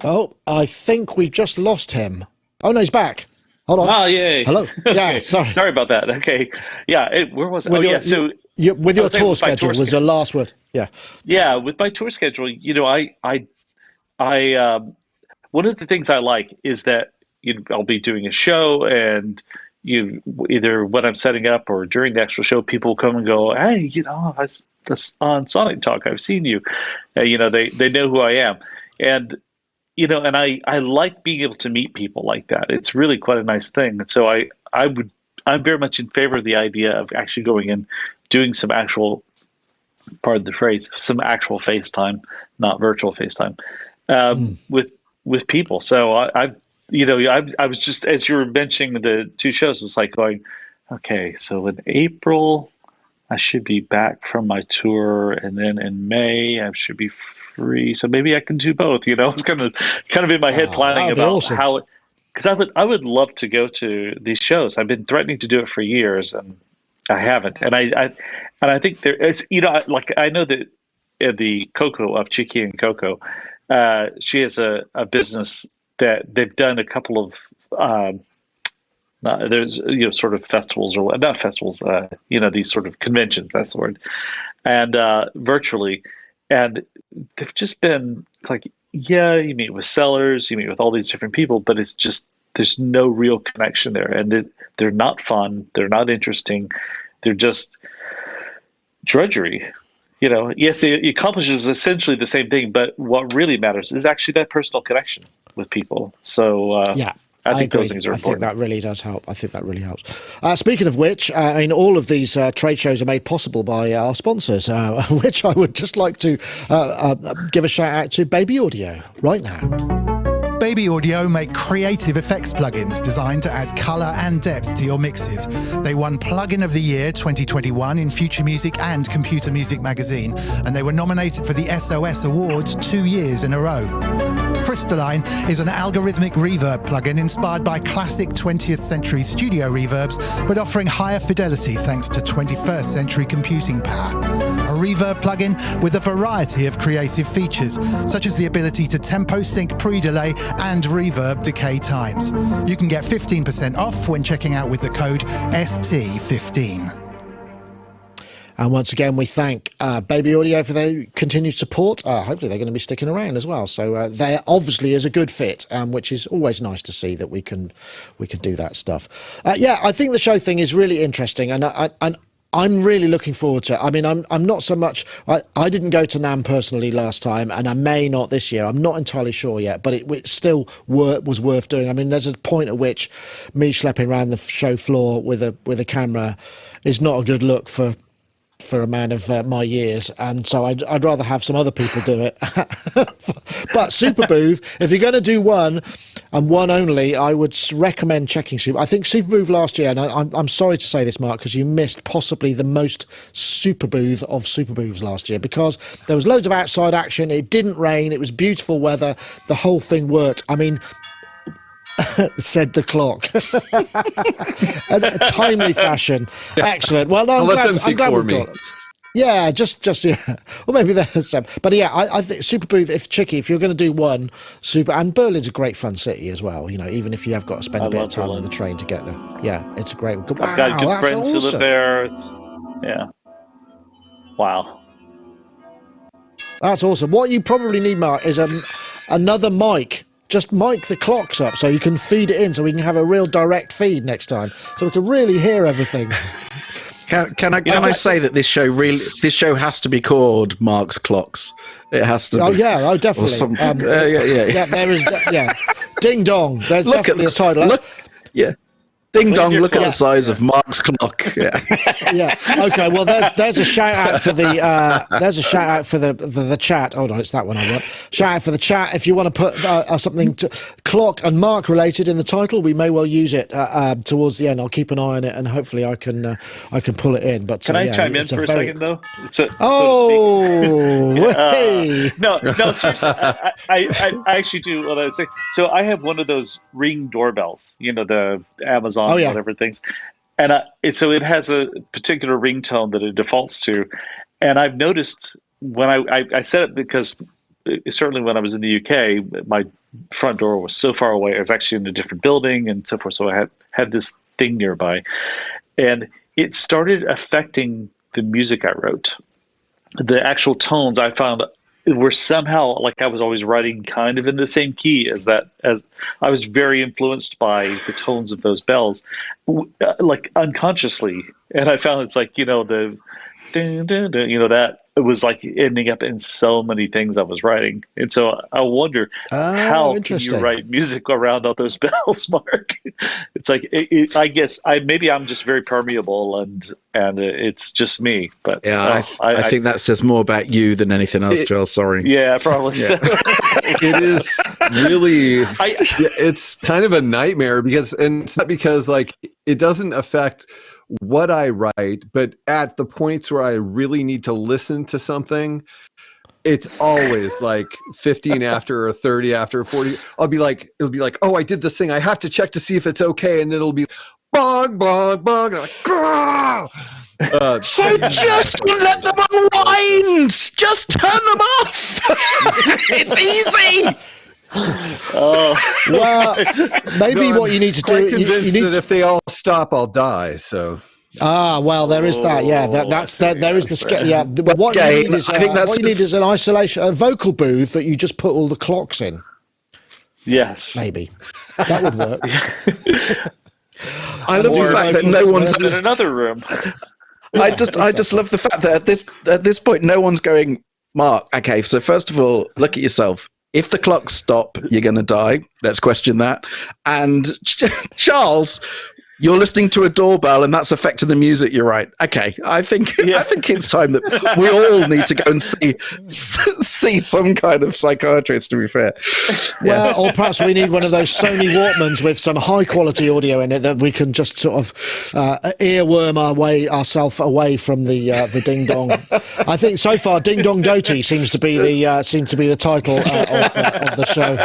Oh, I think we've just lost him. Oh no, he's back. Hold on. Oh, yay. Hello. Yeah, sorry. Sorry about that. Okay. Yeah. Where was it? With your tour schedule was your last word. Yeah. Yeah. With my tour schedule, I one of the things I like is that I'll be doing a show, and either when I'm setting up or during the actual show, people come and go, hey, I was on Sonictalk. I've seen you. They know who I am. And and I like being able to meet people like that. It's really quite a nice thing. And so I'm very much in favor of the idea of actually going and doing some actual, pardon the phrase, some actual FaceTime, not virtual FaceTime, with people. So I was just, as you were mentioning the 2 shows, was like going, okay, so in April I should be back from my tour, and then in May I should be free, so maybe I can do both. It's kind of in my head planning about how, because I would love to go to these shows. I've been threatening to do it for years, and I haven't. And I think there is, I know that the Coco of Chicky and Coco, she has a business that they've done a couple of there's sort of festivals, or not festivals, these sort of conventions, that's the word, and virtually. And they've just been like, you meet with sellers, you meet with all these different people, but it's just, there's no real connection there. And they're not fun. They're not interesting. They're just drudgery. Yes, it accomplishes essentially the same thing, but what really matters is actually that personal connection with people. So, I think agree. those things are I think important. that really does help. I think that really helps. Speaking of which, I mean, all of these trade shows are made possible by our sponsors, which I would just like to give a shout out to Baby Audio right now. Baby Audio make creative effects plugins designed to add colour and depth to your mixes. They won Plugin of the Year 2021 in Future Music and Computer Music magazine, and they were nominated for the SOS Awards 2 years in a row. Crystalline is an algorithmic reverb plugin inspired by classic 20th century studio reverbs, but offering higher fidelity thanks to 21st century computing power. A reverb plugin with a variety of creative features, such as the ability to tempo sync pre-delay and reverb decay times. You can get 15% off when checking out with the code ST15. And once again, we thank Baby Audio for their continued support. Hopefully, they're going to be sticking around as well. So there obviously is a good fit, which is always nice to see that we can do that stuff. Yeah, I think the show thing is really interesting, and I'm really looking forward to it. I mean, I'm not so much. I didn't go to NAMM personally last time, and I may not this year. I'm not entirely sure yet, but it still was worth doing. I mean, there's a point at which me schlepping around the show floor with a camera is not a good look for a man of my years, and so I'd rather have some other people do it. But Superbooth, if you're going to do one and one only, I would recommend checking Super. I think Superbooth last year, and I'm sorry to say this, Mark, because you missed possibly the most Superbooth of Superbooths last year, because there was loads of outside action. It didn't rain. It was beautiful weather. The whole thing worked. I mean, said the clock. In a timely fashion. Excellent. Well, no, I'm glad we've got it. Yeah, just yeah. Well, maybe there's some. But yeah, I think Superbooth, if you're going to do one, and Berlin's a great fun city as well, you know, even if you have got to spend a bit of time on the train to get there. Yeah, it's a great. Wow, I've got good that's friends who awesome. live there. Yeah. Wow. That's awesome. What you probably need, Mark, is another mic. Just mic the clocks up so you can feed it in, so we can have a real direct feed next time, so we can really hear everything. Can I say that this show has to be called Marc's Clocks? It has to. Oh be. yeah, definitely. Yeah, there is. Yeah, ding dong. There's definitely a title. Ding dong! Look at the size of Marc's clock. Yeah. Yeah. Okay. Well, there's a shout out for the chat. Hold on, it's that one I want. Shout out for the chat. If you want to put something to clock and Marc related in the title, we may well use it towards the end. I'll keep an eye on it, and hopefully I can pull it in. But can I chime in for a second though? Hey. No. Seriously, I actually do what I was saying. So I have one of those Ring doorbells. You know, the Amazon. Whatever things, and so it has a particular ringtone that it defaults to, and I've noticed when I set it, because certainly when I was in the UK, my front door was so far away. I was actually in a different building and so forth, so I had this thing nearby, and it started affecting the music I wrote. The actual tones I found were somehow, like I was always writing kind of in the same key as I was very influenced by the tones of those bells, like unconsciously. And I found it's like, you know, the dun, dun, dun, you know, that it was like ending up in so many things I was writing. And so I wonder how can you write music around all those bells, Marc? It's like, I guess maybe I'm just very permeable and it's just me. But yeah, I think that says more about you than anything else, Joel. Sorry. Yeah, probably. Yeah. So. It is really, it's kind of a nightmare and it's not because like it doesn't affect what I write, but at the points where I really need to listen to something, it's always like 15 after or 30 after 40. It'll be like, oh, I did this thing. I have to check to see if it's okay. And it'll be bong, bong, bong. Like, so just let them unwind. Just turn them off. It's easy. Well, maybe what you need to do. You need that if they all stop, I'll die. So. Well, there is that. Yeah, there is the. Yeah, what you need is what you need is an isolation, a vocal booth that you just put all the clocks in. Yes, maybe that would work. I love the fact that no one's in another room. I just love the fact that at this point, no one's going, Marc. Okay, so first of all, look at yourself. if the clocks stop, you're going to die. Let's question that. And Charles, you're listening to a doorbell and that's affecting the music. You're right. Okay. I think it's time that we all need to go and see some kind of psychiatrist, to be fair. Well, or perhaps we need one of those Sony Walkmans with some high quality audio in it that we can just sort of earworm ourselves away from the ding dong. I think so far Ding Dong Doty seems to be the title of the show.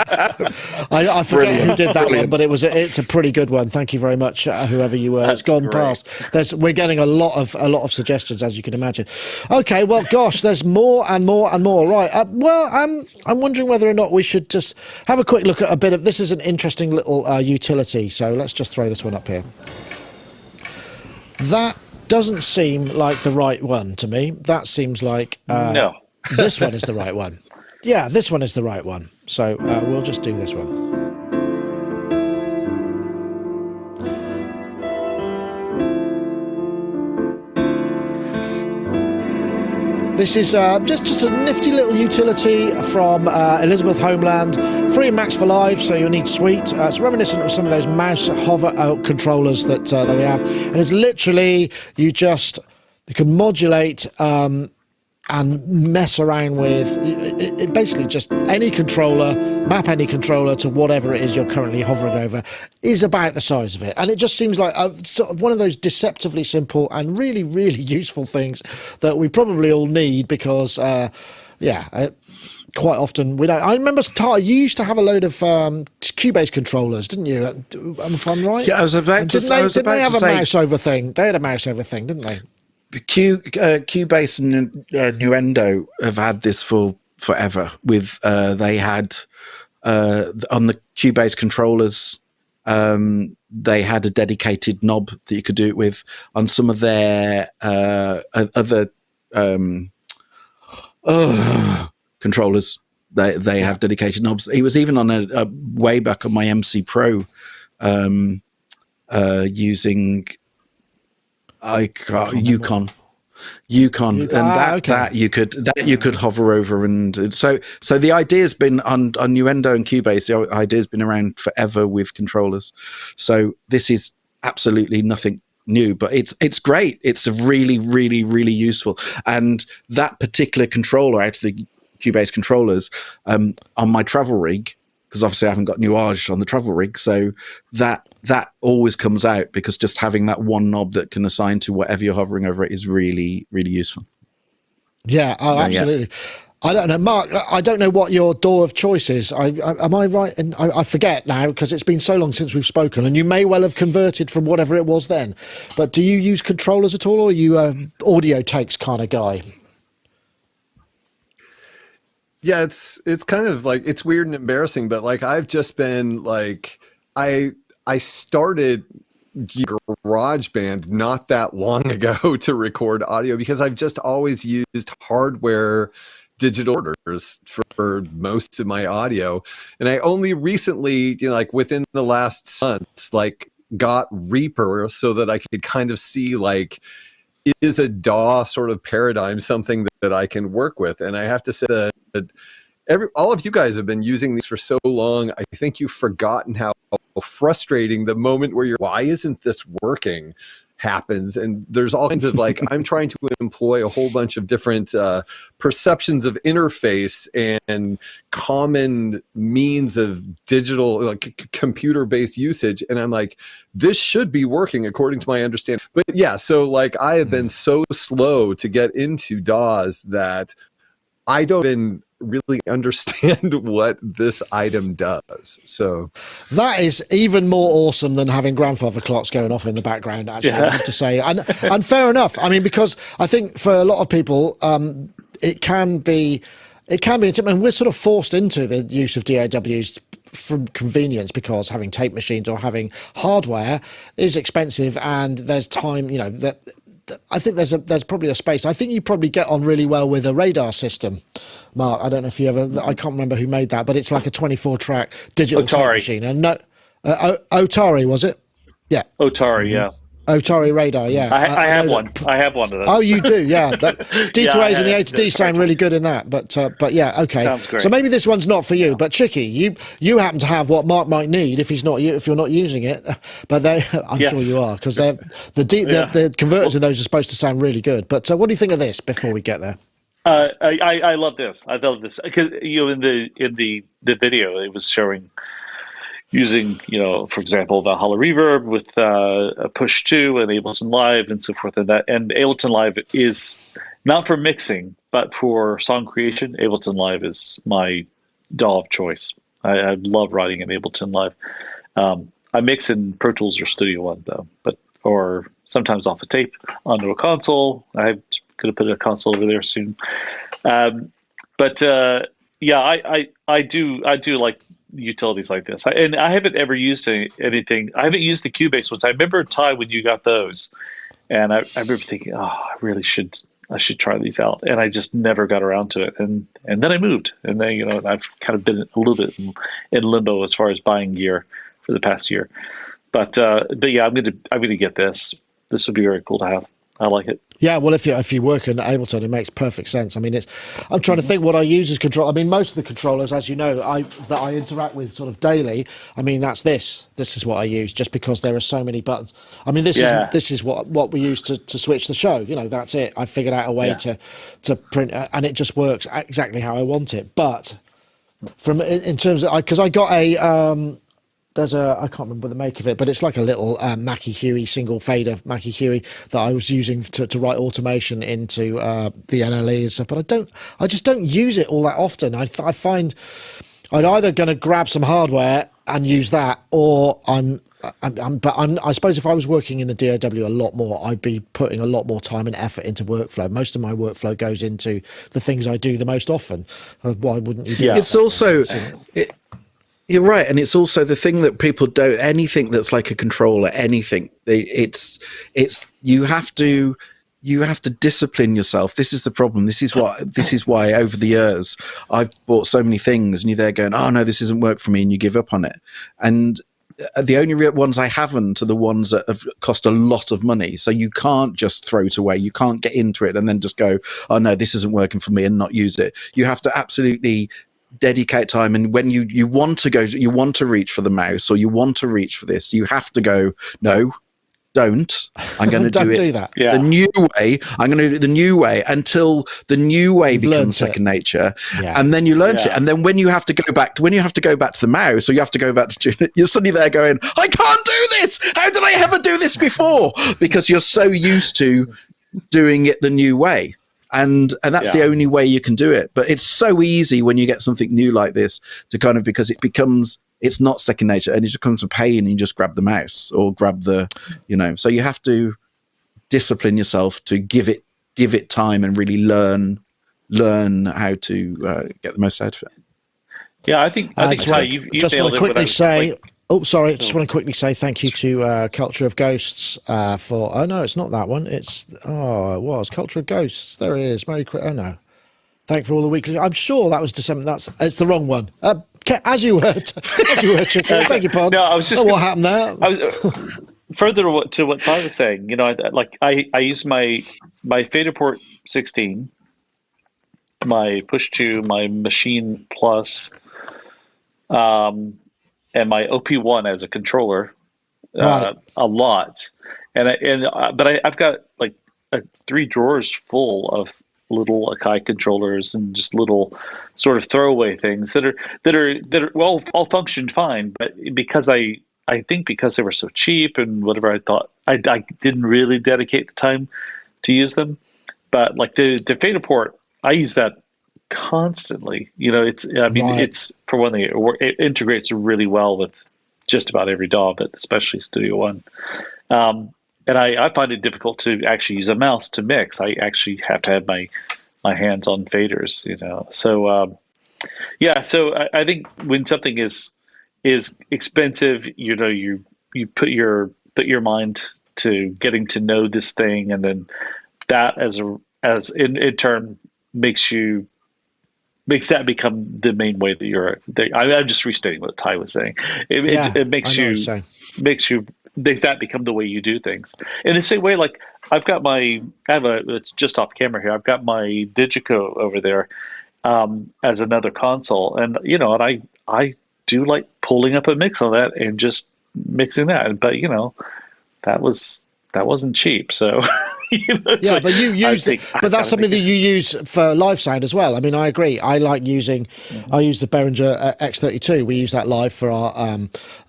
I forget who did that one, but it's a pretty good one. Thank you very much. Whoever you were, it's gone past. We're getting a lot of suggestions, as you can imagine. Okay, well, gosh, there's more and more and more. Right. I'm wondering whether or not we should just have a quick look at a bit of. This is an interesting little utility. So let's just throw this one up here. That doesn't seem like the right one to me. That seems like no. This one is the right one. Yeah, this one is the right one. So we'll just do this one. This is just a nifty little utility from Elizabeth Homeland, free and max for live, so you'll need Suite. It's reminiscent of some of those mouse hover controllers that we have, and it's literally you can modulate and mess around with it basically just any controller, map any controller to whatever it is you're currently hovering over is about the size of it. And it just seems like sort of one of those deceptively simple and really, really useful things that we probably all need because, quite often we don't. I remember you used to have a load of Cubase controllers, didn't you? If I'm right. Yeah, I was about to say. Didn't they have a mouse over thing? They had a mouse over thing, didn't they? Cubase and Nuendo have had this for forever. With they had on the Cubase controllers, they had a dedicated knob that you could do it with. On some of their other controllers, they have dedicated knobs. He was even on a way back on my MC Pro using. Yukon, and that you could hover over, and so the idea's been on Nuendo and Cubase. The idea's been around forever with controllers. So this is absolutely nothing new, but it's great. It's really, really, really useful. And that particular controller out of the Cubase controllers on my travel rig, because obviously I haven't got Nuage on the travel rig, so that always comes out because just having that one knob that can assign to whatever you're hovering over it is really, really useful. Yeah, absolutely. Yeah. I don't know, Marc, I don't know what your door of choice is. Am I right? And I forget now because it's been so long since we've spoken, and you may well have converted from whatever it was then. But do you use controllers at all, or are you audio takes kind of guy? Yeah, it's kind of like, it's weird and embarrassing, but like I've just been like, I started GarageBand not that long ago to record audio because I've just always used hardware digital orders for most of my audio. And I only recently, like within the last months, like got Reaper so that I could kind of see like, is a DAW sort of paradigm something that I can work with? And I have to say that all of you guys have been using these for so long. I think you've forgotten how frustrating the moment where why isn't this working happens. And there's all kinds of like, I'm trying to employ a whole bunch of different perceptions of interface and common means of digital, like computer-based usage. And I'm like, this should be working according to my understanding. But yeah, so like I have been so slow to get into DAWs that I don't even really understand what this item does. So that is even more awesome than having grandfather clocks going off in the background, actually. I have to say, and fair enough. I mean, because I think for a lot of people it can be and we're sort of forced into the use of DAWs from convenience because having tape machines or having hardware is expensive, and there's time, that I think there's probably a space. I think you probably get on really well with a radar system, Marc. I don't know if you ever. I can't remember who made that, but it's like a 24-track digital tape machine. And Otari, was it? Yeah. Otari, yeah. Otari radar, yeah. I have know one. that. I have one of those. Oh, you do, yeah. D2As and the A to D that's sound really good in that, but yeah, okay. Sounds great. So maybe this one's not for you. But Chicky, you happen to have what Marc might need if you're not using it. But I'm Yes. sure you are, because the converters in those are supposed to sound really good. But what do you think of this before we get there? I love this. I love this because in the video it was showing using, for example, the Hollow Reverb with a push 2 and Ableton Live and so forth. And Ableton Live is not for mixing, but for song creation. Ableton Live is my DAW of choice. I love writing in Ableton Live. I mix in Pro Tools or Studio One though, or sometimes off a tape onto a console. I'm going to put a console over there soon. I do like utilities like this, and I haven't ever used anything. I haven't used the Cubase ones. I remember, Ty, when you got those, and I remember thinking, I should try these out, and I just never got around to it. And then I moved, and then I've kind of been a little bit in limbo as far as buying gear for the past year. But yeah, I'm gonna get this. This would be very cool to have. I like it. Yeah, well, if you work in Ableton, it makes perfect sense. I mean, I'm trying to think what I use as control. I mean, most of the controllers, as you know, that I interact with sort of daily. I mean, that's this. This is what I use, just because there are so many buttons. I mean, this is what we use to switch the show. That's it. I figured out a way to print, and it just works exactly how I want it. But in terms of, because I got a. I can't remember the make of it, but it's like a little Mackie Huey single fader Mackie Huey that I was using to write automation into the NLE and stuff. But I just don't use it all that often. I find I'm either going to grab some hardware and use that, or I suppose if I was working in the DAW a lot more, I'd be putting a lot more time and effort into workflow. Most of my workflow goes into the things I do the most often. Why wouldn't you do that? It's also... You're right, and it's also the thing that people don't. Anything that's like a controller, anything, it's you have to discipline yourself. This is the problem. This is why over the years I've bought so many things, and you're there going, oh no, this isn't work for me, and you give up on it. And the only real ones I haven't are the ones that have cost a lot of money. So you can't just throw it away. You can't get into it and then just go, oh no, this isn't working for me, and not use it. You have to absolutely dedicate time, and when you want to reach for the mouse, or you want to reach for this, you have to go, no, don't. I'm going to do that the new way. I'm going to do it the new way until the new way becomes second nature, and then you learn it. And then when you have to go back to the mouse, or you have to go back to, you're suddenly there going, I can't do this. How did I ever do this before? Because you're so used to doing it the new way. And that's the only way you can do it. But it's so easy when you get something new like this to kind of, because it's not second nature, and it just becomes a pain, and you just grab the mouse or grab the, so you have to discipline yourself to give it time and really learn how to get the most out of it. Yeah, I think you just want to quickly say, just want to quickly say thank you to Culture of Ghosts for. Oh no, it's not that one. It was Culture of Ghosts. There it is. Oh no, thank you for all the weekly. I'm sure that was December. It's the wrong one. As you were, Chicken. Thank you, Pod. No, I was just. What happened there? I was further to what Ty was saying. I use my Faderport 16, my Push 2, my Machine Plus. And my OP1 as a controller, a lot, but I've got like 3 drawers full of little Akai controllers and just little sort of throwaway things that are well, all functioned fine, but because I think because they were so cheap and whatever, I thought I didn't really dedicate the time to use them. But like the Faderport, I use that constantly. It's for one thing, it integrates really well with just about every DAW, but especially Studio One. And I find it difficult to actually use a mouse to mix. I actually have to have my hands on faders, So so I think when something is expensive, you put your mind to getting to know this thing, and then that as in turn makes that become the main way that I'm just restating what Ty was saying. It makes you that become the way you do things. In the same way, like it's just off camera here. I've got my Digico over there as another console, and I do like pulling up a mix on that and just mixing that. But that wasn't cheap, so. But you use it. But that's something that you use for live sound as well. I mean, I agree. I like using. I use the Behringer X32. We use that live for our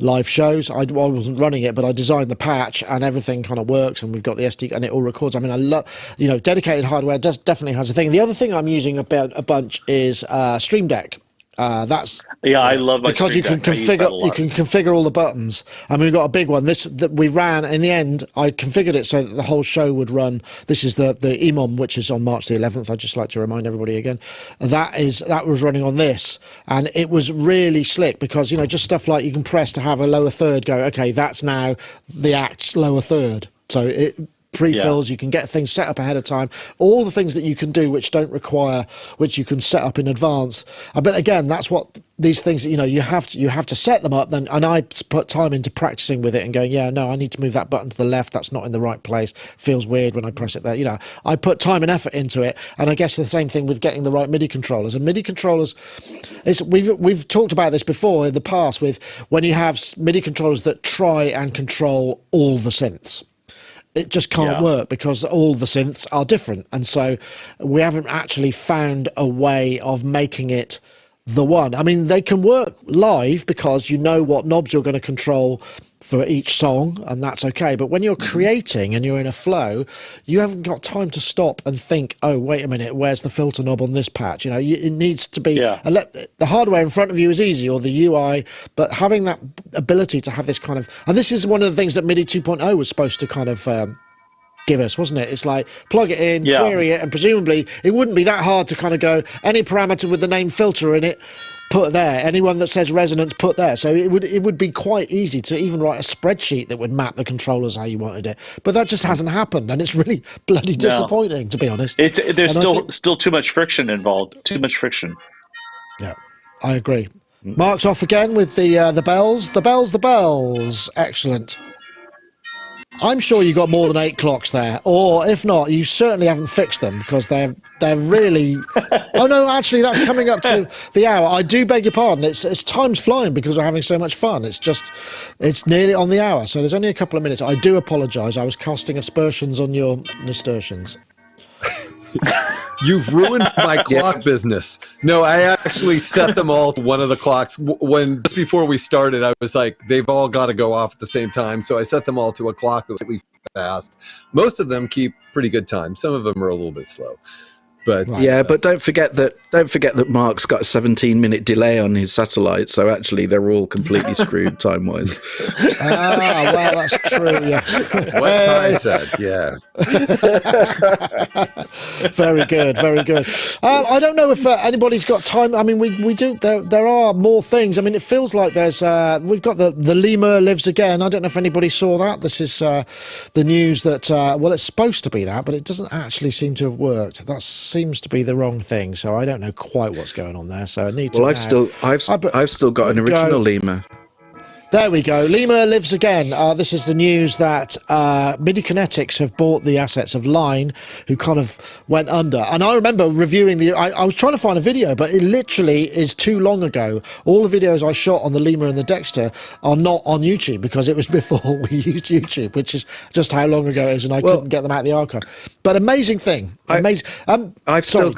live shows. I wasn't running it, but I designed the patch, and everything kind of works. And we've got the SD, and it all records. I mean, I love. Dedicated hardware definitely has a thing. The other thing I'm using a bunch is Stream Deck. I love my because you can configure all the buttons. I mean, we've got a big one. That we ran in the end. I configured it so that the whole show would run. This is the EMOM, which is on March the 11th. I'd just like to remind everybody again. That was running on this, and it was really slick because just stuff like you can press to have a lower third go. Okay, that's now the act's lower third. So it pre-fills, you can get things set up ahead of time, all the things that you can do which you can set up in advance. But again, that's what these things that you have to set them up then, and I put time into practicing with it and going, I need to move that button to the left, that's not in the right place, feels weird when I press it there. I put time and effort into it, and I guess the same thing with getting the right MIDI controllers. And MIDI controllers we've talked about this before in the past with when you have MIDI controllers that try and control all the synths. It just can't work because all the synths are different. And so we haven't actually found a way of making it the one. I mean, they can work live because you know what knobs you're going to control for each song, and that's okay. But when you're creating and you're in a flow, you haven't got time to stop and think, oh, wait a minute, where's the filter knob on this patch? It needs to be the hardware in front of you is easy, or the UI, but having that ability to have this kind of, and this is one of the things that MIDI 2.0 was supposed to kind of give us, wasn't it? It's like plug it in, query it, and presumably it wouldn't be that hard to kind of go any parameter with the name filter in it, put there. Anyone that says resonance, put there. So it would be quite easy to even write a spreadsheet that would map the controllers how you wanted it. But that just hasn't happened, and it's really bloody disappointing, to be honest. There's still too much friction involved. Too much friction. Yeah, I agree. Marc's off again with the bells. The bells. Excellent. I'm sure you got more than 8 clocks there, or if not, you certainly haven't fixed them because they're really. Oh no, actually, that's coming up to the hour. I do beg your pardon. It's time's flying because we're having so much fun. It's nearly on the hour, so there's only a couple of minutes. I do apologise. I was casting aspersions on your nasturtians. You've ruined my clock business. No, I actually set them all to one of the clocks. Just before we started, I was like, they've all got to go off at the same time. So I set them all to a clock that was slightly fast. Most of them keep pretty good time. Some of them are a little bit slow. But but don't forget that Marc's got a 17-minute delay on his satellite, so actually they're all completely screwed time-wise. Well, that's true. Yeah. What Ty said, yeah. Very good, very good. I don't know if anybody's got time. I mean, we do. There are more things. I mean, it feels like there's. We've got the Lemur lives again. I don't know if anybody saw that. This is the news that it's supposed to be that, but it doesn't actually seem to have worked. That seems to be the wrong thing. So I don't know quite what's going on there. So I need to. Well, I've still got an original Lemur. There we go. Lemur lives again. This is the news that MIDI Kinetics have bought the assets of Line, who kind of went under. And I remember reviewing I was trying to find a video, but it literally is too long ago. All the videos I shot on the Lemur and the Dexter are not on YouTube because it was before we used YouTube, which is just how long ago it is, and I couldn't get them out of the archive. But amazing thing. Amazing. I've still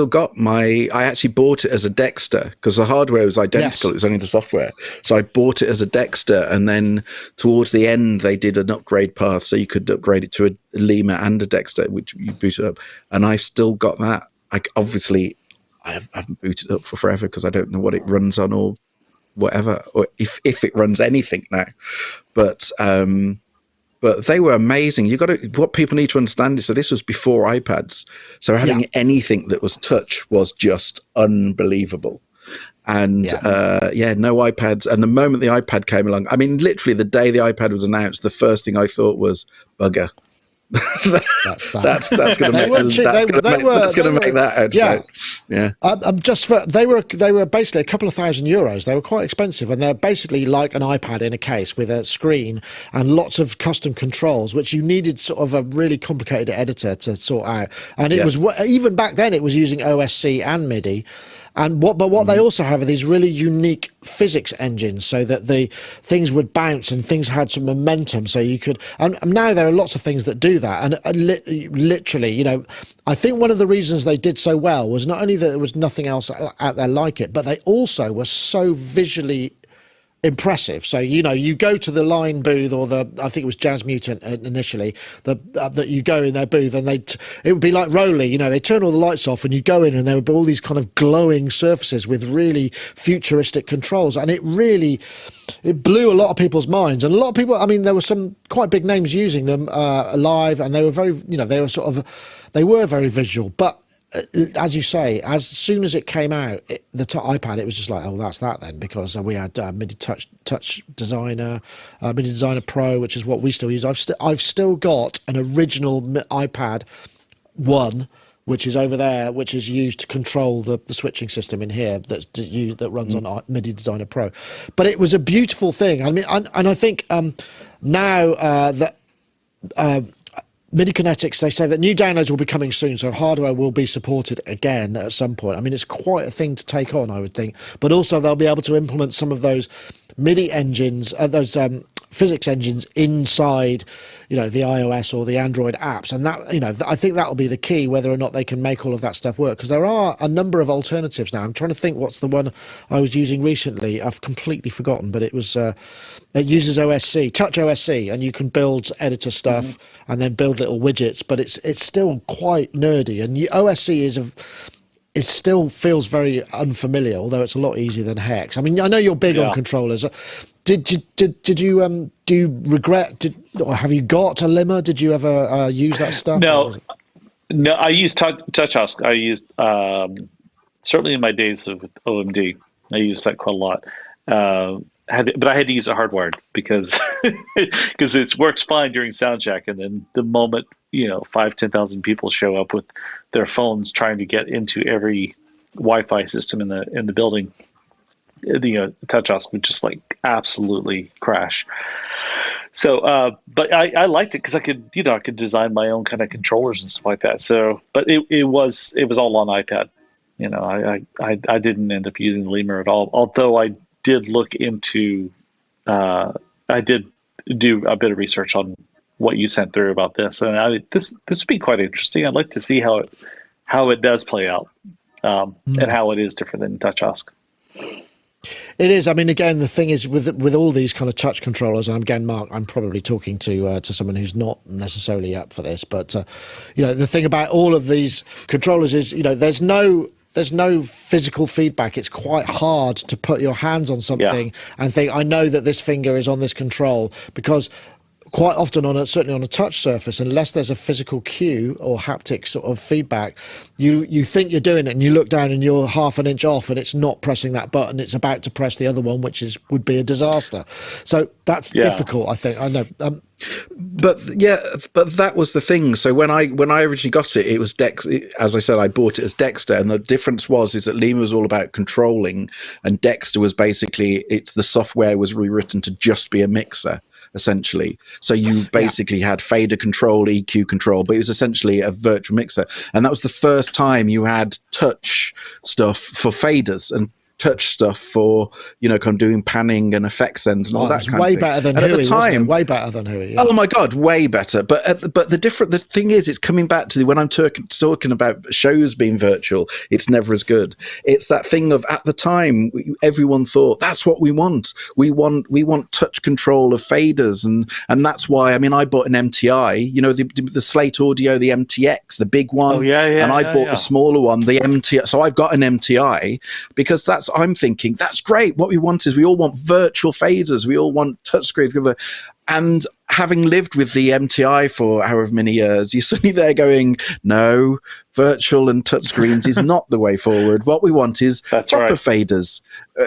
got my. I actually bought it as a Dexter because the hardware was identical. Yes. It was only the software. So I bought it as a Dexter, and then towards the end they did an upgrade path, so you could upgrade it to a Lemur and a Dexter, which you boot it up. And I've still got that. I haven't booted it up for forever because I don't know what it runs on or whatever, or if it runs anything now. But they were amazing. What people need to understand is that this was before iPads, so having anything that was touch was just unbelievable. And no iPads. And the moment the iPad came along, I mean, literally the day the iPad was announced, the first thing I thought was bugger. That's that. That's going to make that edge. Yeah, yeah. They were basically a couple of €1,000. They were quite expensive, and they're basically like an iPad in a case with a screen and lots of custom controls, which you needed sort of a really complicated editor to sort out. And it was even back then it was using OSC and MIDI. And what they also have are these really unique physics engines, so that the things would bounce and things had some momentum. So you could, and now there are lots of things that do that. And literally, you know, I think one of the reasons they did so well was not only that there was nothing else out there like it, but they also were so visually impressive. So, you know, you go to the Line booth, or I think it was Jazz Mutant initially, that you go in their booth, and it would be like Rolly, you know, they turn all the lights off and you go in and there would be all these kind of glowing surfaces with really futuristic controls, and it blew a lot of people's minds. And a lot of people, I mean, there were some quite big names using them live, and they were very, you know, they were very visual. But as you say, as soon as it came out, the iPad, it was just like, oh, that's that then, because we had MIDI Touch Designer, MIDI Designer Pro, which is what we still use. I've still got an original iPad 1, which is over there, which is used to control the switching system in here that runs on MIDI Designer Pro. But it was a beautiful thing. I mean, and I think now that MIDI Kinetics, they say that new downloads will be coming soon, so hardware will be supported again at some point. I mean, it's quite a thing to take on, I would think. But also they'll be able to implement some of those MIDI engines, those physics engines inside, you know, the iOS or the Android apps. And that, you know, I think that will be the key, whether or not they can make all of that stuff work. Because there are a number of alternatives now. I'm trying to think what's the one I was using recently. I've completely forgotten, but it was... it uses OSC, Touch OSC, and you can build editor stuff and then build little widgets, but it's still quite nerdy. And OSC it still feels very unfamiliar, although it's a lot easier than Hex. I mean, I know you're big on controllers. Did you do you regret? Or have you got a Lemur? Did you ever use that stuff? No. I used TouchOS. I used certainly in my days of OMD. I used that quite a lot. But I had to use it hardwired because it works fine during sound check, and then the moment 5,000-10,000 people show up with their phones trying to get into every Wi-Fi system in the building, TouchOS would just like absolutely crash. So, but I liked it because I could design my own kind of controllers and stuff like that. So, but it was all on iPad. I didn't end up using the Lemur at all, although I did look into, I did do a bit of research on what you sent through about this, and this would be quite interesting. I'd like to see how it does play out, and how it is different than TouchOS. It is. I mean, again, the thing is with all these kind of touch controllers, and again, Mark, I'm probably talking to someone who's not necessarily up for this, but the thing about all of these controllers is, there's no physical feedback. It's quite hard to put your hands on something and think, I know that this finger is on this control, because quite often certainly on a touch surface, unless there's a physical cue or haptic sort of feedback, you think you're doing it and you look down and you're half an inch off and it's not pressing that button, it's about to press the other one, which would be a disaster. So that's difficult, I think. I know. But that was the thing. So when I originally got it, it was as I said, I bought it as Dexter, and the difference is that Lemur was all about controlling, and Dexter was basically, the software was rewritten to just be a mixer, essentially. So you basically had fader control, EQ control, but it was essentially a virtual mixer. And that was the first time you had touch stuff for faders and touch stuff for kind of doing panning and effect sends and all that kind of thing. Way better than Hui, at the time, way better than Hui. Yeah. Oh my god, way better. But the thing is, it's coming back to when I'm talking about shows being virtual, it's never as good. It's that thing of, at the time, everyone thought that's what we want. We want touch control of faders, and that's why. I mean, I bought an MTI, the Slate Audio, the MTX, the big one. Oh yeah. And I bought the smaller one, the MTI. So I've got an MTI because I'm thinking that's great. What we want is, we all want virtual faders. We all want touchscreens. And having lived with the MTI for however many years, you're suddenly there going, no, virtual and touchscreens is not the way forward. What we want is proper faders.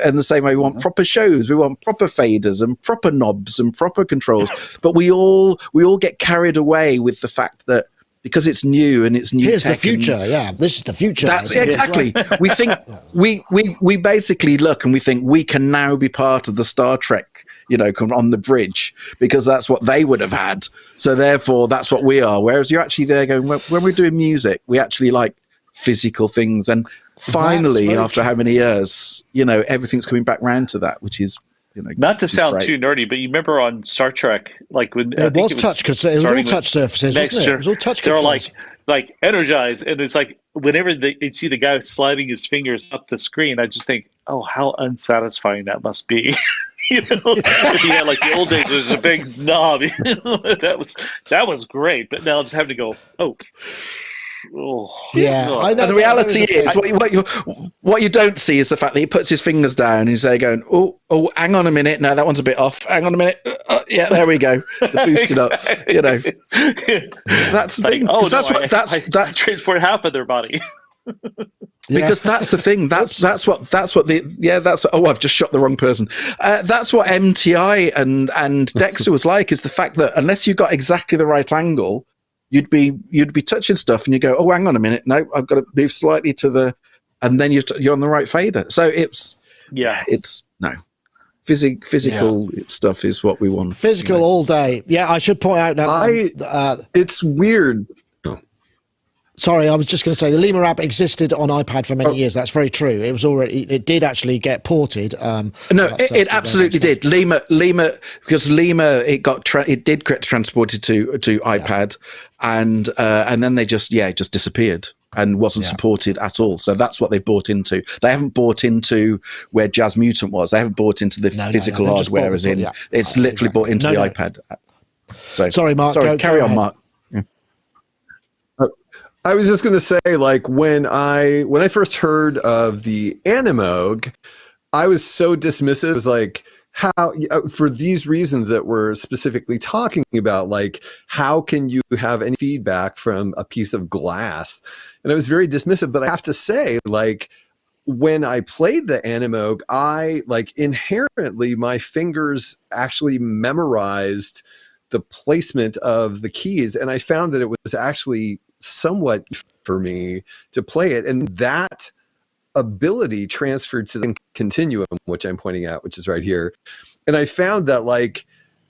And the same way we want proper shows, we want proper faders and proper knobs and proper controls. But we all get carried away with the fact that because it's new and it's new. Here's the future. Yeah, this is the future. That's exactly. We think we basically look and we think we can now be part of the Star Trek, on the bridge, because that's what they would have had. So therefore, that's what we are. Whereas you're actually there going, when we're doing music, we actually like physical things. And finally, after how many years, everything's coming back round to that, which is. Not to sound too nerdy, but you remember on Star Trek, like when it was touch, because it was all touch surfaces, wasn't it? It was all touch controls. They're like energize, and it's like whenever you'd see the guy sliding his fingers up the screen, I just think, oh, how unsatisfying that must be. If you had like the old days, there's a big knob. that was great, but now I'm just having to go, yeah, I know. And the reality is, what you don't see is the fact that he puts his fingers down and he's there going, oh, hang on a minute, no, that one's a bit off. Hang on a minute, yeah, there we go, boosted up. That's the thing. That's transport half of their body. Because that's the thing. That's I've just shot the wrong person. That's what MTI and Dexter was like, is the fact that unless you got exactly the right angle, you'd be touching stuff and you go, oh, hang on a minute, no, I've got to move slightly to the, and then you're on the right fader. So physical stuff is what we want. Physical all day. Yeah, I should point out now. It's weird. Sorry, I was just going to say the Lemur app existed on iPad for many years. That's very true. It was already. It did actually get ported. It absolutely did. Lemur, because Lemur, it did get transported to iPad, and then they just disappeared and wasn't supported at all. So that's what they bought into. They haven't bought into where Jazz Mutant was. They haven't bought into the physical hardware, as in it's literally bought into the iPad. So sorry, Marc. Carry on, Marc. I was just going to say, like, when I first heard of the Animoog, I was so dismissive. It was like, how, for these reasons that we're specifically talking about, like, how can you have any feedback from a piece of glass? And I was very dismissive, but I have to say, like, when I played the Animoog, inherently my fingers actually memorized the placement of the keys. And I found that it was actually somewhat for me to play it, and that ability transferred to the continuum, which I'm pointing out, which is right here. And I found that like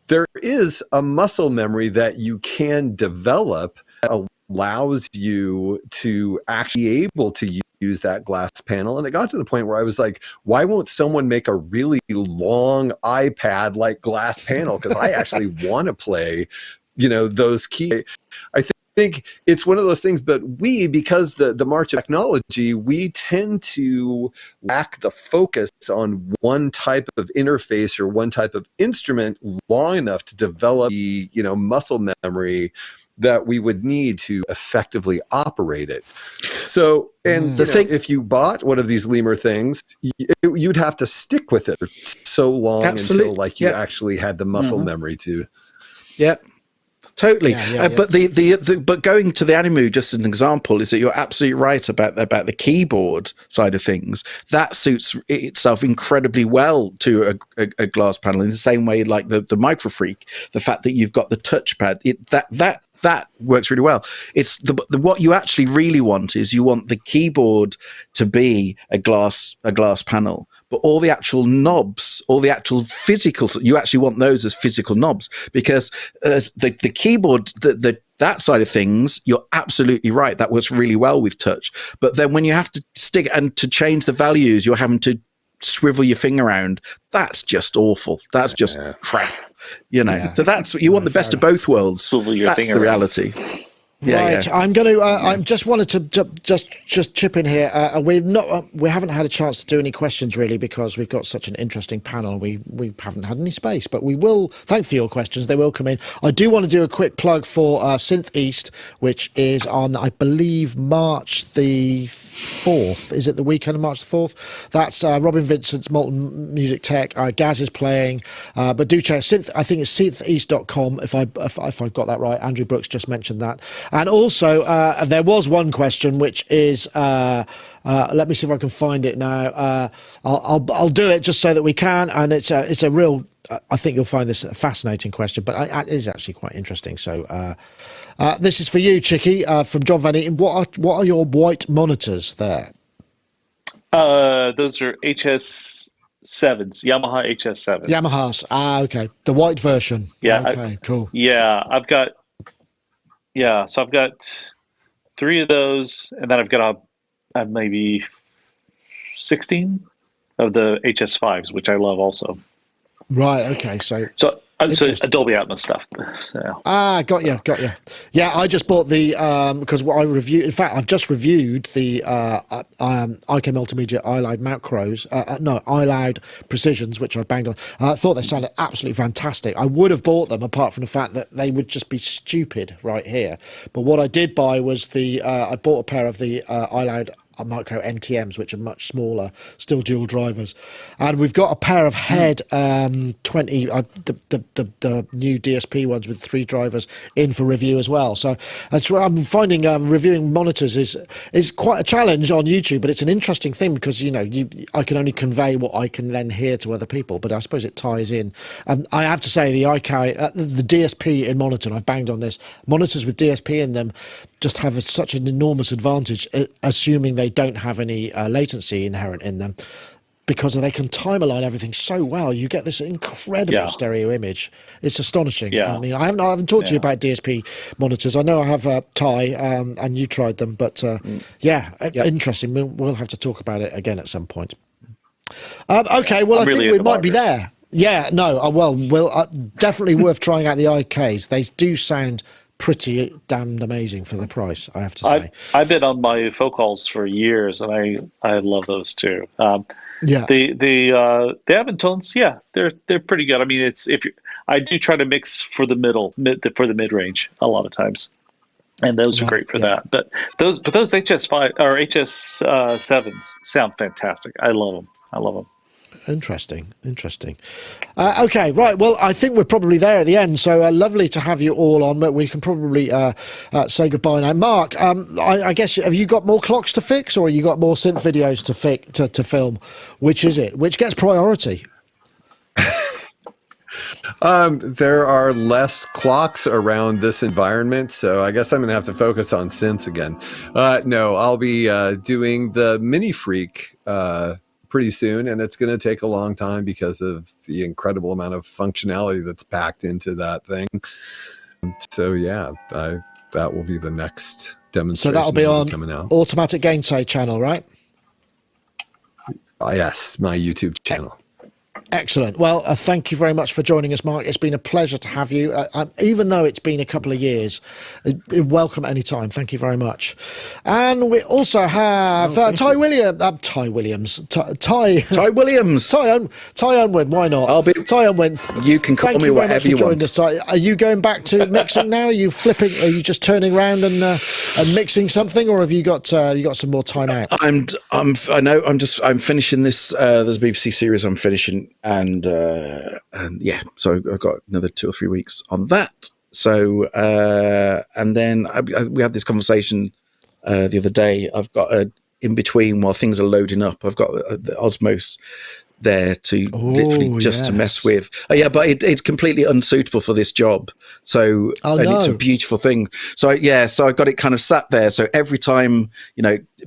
there is a muscle memory that you can develop that allows you to actually be able to use that glass panel. And it got to the point where I was like, why won't someone make a really long iPad like glass panel? Because I actually want to play, those keys. I think it's one of those things, but because the march of technology, we tend to lack the focus on one type of interface or one type of instrument long enough to develop the muscle memory that we would need to effectively operate it. So, and if you bought one of these Lemur things, you'd have to stick with it for so long until like you actually had the muscle memory to. Yeah. Totally. But but going to the Animoog, just as an example, is that you're absolutely right about the keyboard side of things. That suits itself incredibly well to a glass panel in the same way like the Microfreak. The fact that you've got the touchpad, that works really well. It's what you actually really want is you want the keyboard to be a glass panel. But all the actual knobs, all the actual physical, you actually want those as physical knobs, because the keyboard, that side of things, you're absolutely right. That works really well with touch. But then when you have to stick and to change the values, you're having to swivel your finger around. That's just awful. That's just crap. So that's you want the best of both worlds. Swivel your that's finger the reality. Right, Yeah. I'm going to. I just wanted to just chip in here. We haven't had a chance to do any questions really because we've got such an interesting panel. We haven't had any space, but we will. Thank for your questions; they will come in. I do want to do a quick plug for Synth East, which is on, I believe, March the 4th. Is it the weekend of March the 4th? That's Robin Vincent's Molten Music Tech. Gaz is playing, but do check Synth. I think it's syntheast.com. If I got that right, Andrew Brooks just mentioned that. And also, there was one question, which is, let me see if I can find it now. I'll do it just so that we can. And it's a real. I think you'll find this a fascinating question, but it is actually quite interesting. So, this is for you, Chicky, from John Van Eaton. What are your white monitors there? Those are HS7s, Yamaha HS7s. Yamahas. Okay. The white version. Yeah. Okay. Cool. Yeah, so I've got 3 of those, and then I've got maybe 16 of the HS5s, which I love also. Right. Okay. So Adobe Atmos stuff. So. Got you. Yeah, I just bought the because what I reviewed. In fact, I've just reviewed the IK Multimedia iLoud macros. iLoud Precisions, which I banged on. I thought they sounded absolutely fantastic. I would have bought them apart from the fact that they would just be stupid right here. But what I did buy was I bought a pair of the iLoud micro MTMs, which are much smaller, still dual drivers, and we've got a pair of head 20 the new DSP ones with 3 drivers in for review as well. So that's what I'm finding. Reviewing monitors is quite a challenge on YouTube, but it's an interesting thing because I can only convey what I can then hear to other people, but I suppose it ties in. And I have to say the the DSP in monitor, and I've banged on this, monitors with DSP in them just have such an enormous advantage, assuming they don't have any latency inherent in them, because they can time align everything so well. You get this incredible stereo image. It's astonishing. Yeah. I mean, I haven't talked to you about DSP monitors. I know I have Ty, and you tried them, but interesting. We'll have to talk about it again at some point. Okay, well, I think we might be there. Yeah, no, definitely worth trying out the IKs. They do sound pretty damned amazing for the price, I have to say. I've been on my Focals for years, and I love those too. The Avontones, they're pretty good. I mean, I do try to mix for the mid range a lot of times, and those are great for that. But those HS5 or HS7s sound fantastic. I love them. Interesting. Okay, right. Well, I think we're probably there at the end. So lovely to have you all on, but we can probably say goodbye now. Marc, I guess, have you got more clocks to fix, or you got more synth videos to film? Which is it? Which gets priority? There are less clocks around this environment, so I guess I'm going to have to focus on synths again. No, I'll be doing the Mini Freak pretty soon, and it's going to take a long time because of the incredible amount of functionality that's packed into that thing. So that will be the next demonstration. So that'll be on coming out. Automatic Gainsay channel, right? Yes, my YouTube channel. Excellent. Well, thank you very much for joining us, Marc. It's been a pleasure to have you. Even though it's been a couple of years, welcome anytime. Thank you very much. And we also have Ty Williams. Ty Williams. Ty Unwin. Why not? Ty Unwin. You can call me whatever you want. Us, Ty. Are you going back to mixing now? Are you flipping? Are you just turning around and mixing something, or have you got some more time out? I'm finishing this. There's a BBC series I'm finishing. And so I've got another 2 or 3 weeks on that. So and then we had this conversation the other day. I've got in between while things are loading up, I've got the Osmos there to to mess with. But it's completely unsuitable for this job. So it's a beautiful thing. So so I got it kind of sat there. So every time,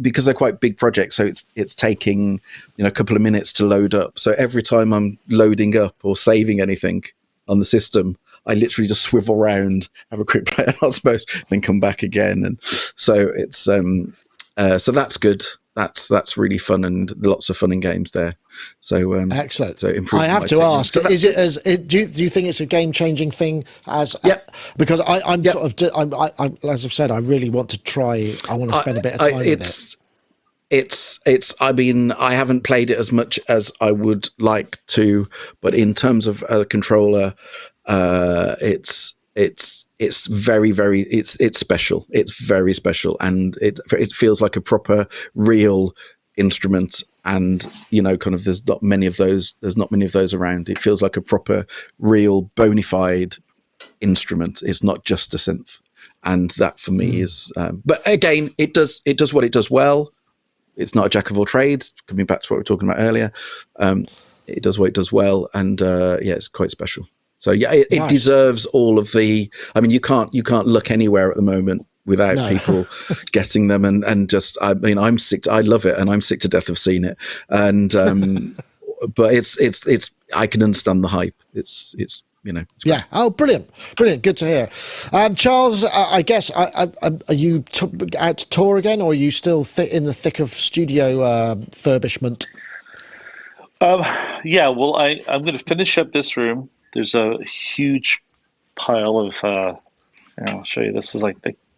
because they're quite big projects, so it's taking a couple of minutes to load up. So every time I'm loading up or saving anything on the system, I literally just swivel around, have a quick play on Osmos, then come back again. And so it's so that's good. That's really fun, and lots of fun and games there. So excellent. So I have to ask: So is it as do you think it's a game-changing thing? As because I'm sort of I'm as I've said, I really want to try. I want to spend a bit of time with it. It's I mean, I haven't played it as much as I would like to, but in terms of a controller, it's very, very, it's special. It's very special, and it feels like a proper real instrument. And kind of there's not many of those around. It feels like a proper real bona fide instrument. It's not just a synth, and that for me is but again, it does what it does well. It's not a jack of all trades, coming back to what we were talking about earlier. It does what it does well, and it's quite special. So it Nice. deserves all of the. I mean, you can't look anywhere at the moment without people getting them, and just. I mean, I'm sick. I love it, and I'm sick to death of seeing it. And but it's. I can understand the hype. It's yeah. Oh, brilliant. Good to hear. And Charles, I guess, are you out to tour again, or are you still in the thick of studio furbishment? Yeah. Well, I'm going to finish up this room. There's a huge pile of. I'll show you. This is like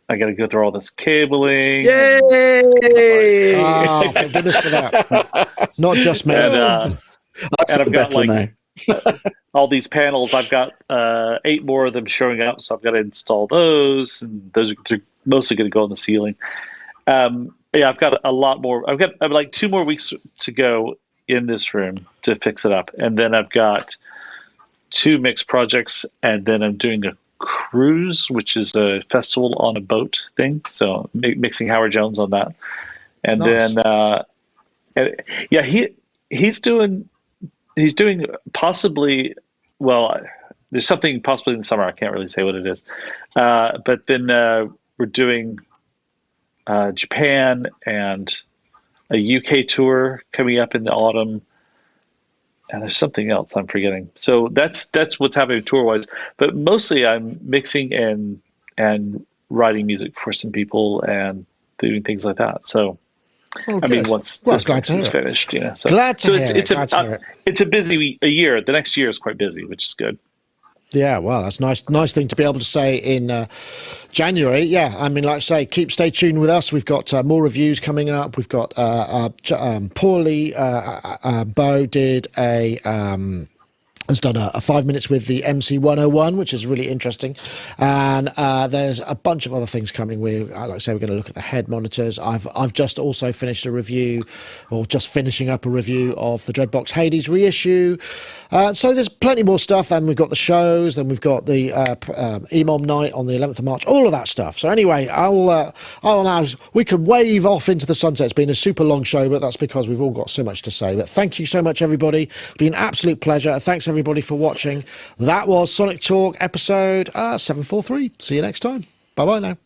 I got to go through all this cabling. Yay! Oh, thank goodness for that. Not just me. And I've got now. all these panels. I've got 8 more of them showing up, so I've got to install those, and those are mostly going to go on the ceiling. I've got a lot more. I've like 2 more weeks to go in this room to fix it up, and then I've got 2 mixed projects, and then I'm doing a cruise, which is a festival on a boat thing. So mixing Howard Jones on that, and nice. then he's doing possibly. Well, there's something possibly in the summer. I can't really say what it is, but then we're doing Japan and a UK tour coming up in the autumn. And there's something else I'm forgetting. So that's what's happening tour-wise. But mostly I'm mixing and writing music for some people and doing things like that. So, I mean, once this mix is finished, So, glad to hear it. It's a busy year. The next year is quite busy, which is good. Yeah, well, that's nice thing to be able to say in January. Yeah, I mean, like I say, stay tuned with us. We've got more reviews coming up. We've got Paulie Bo did has done a 5 minutes with the MC 101, which is really interesting. And there's a bunch of other things coming. Like I say, we're going to look at the head monitors. I've just also finished a review, or just finishing up a review of the Dreadbox Hades reissue. So there's plenty more stuff. And we've got the shows. Then we've got the EMOM night on the 11th of March. All of that stuff. So anyway, we could wave off into the sunset. It's been a super long show, but that's because we've all got so much to say. But thank you so much, everybody. It's been an absolute pleasure. Thanks, everybody, for watching. That was Sonic Talk episode 743. See you next time. Bye-bye now.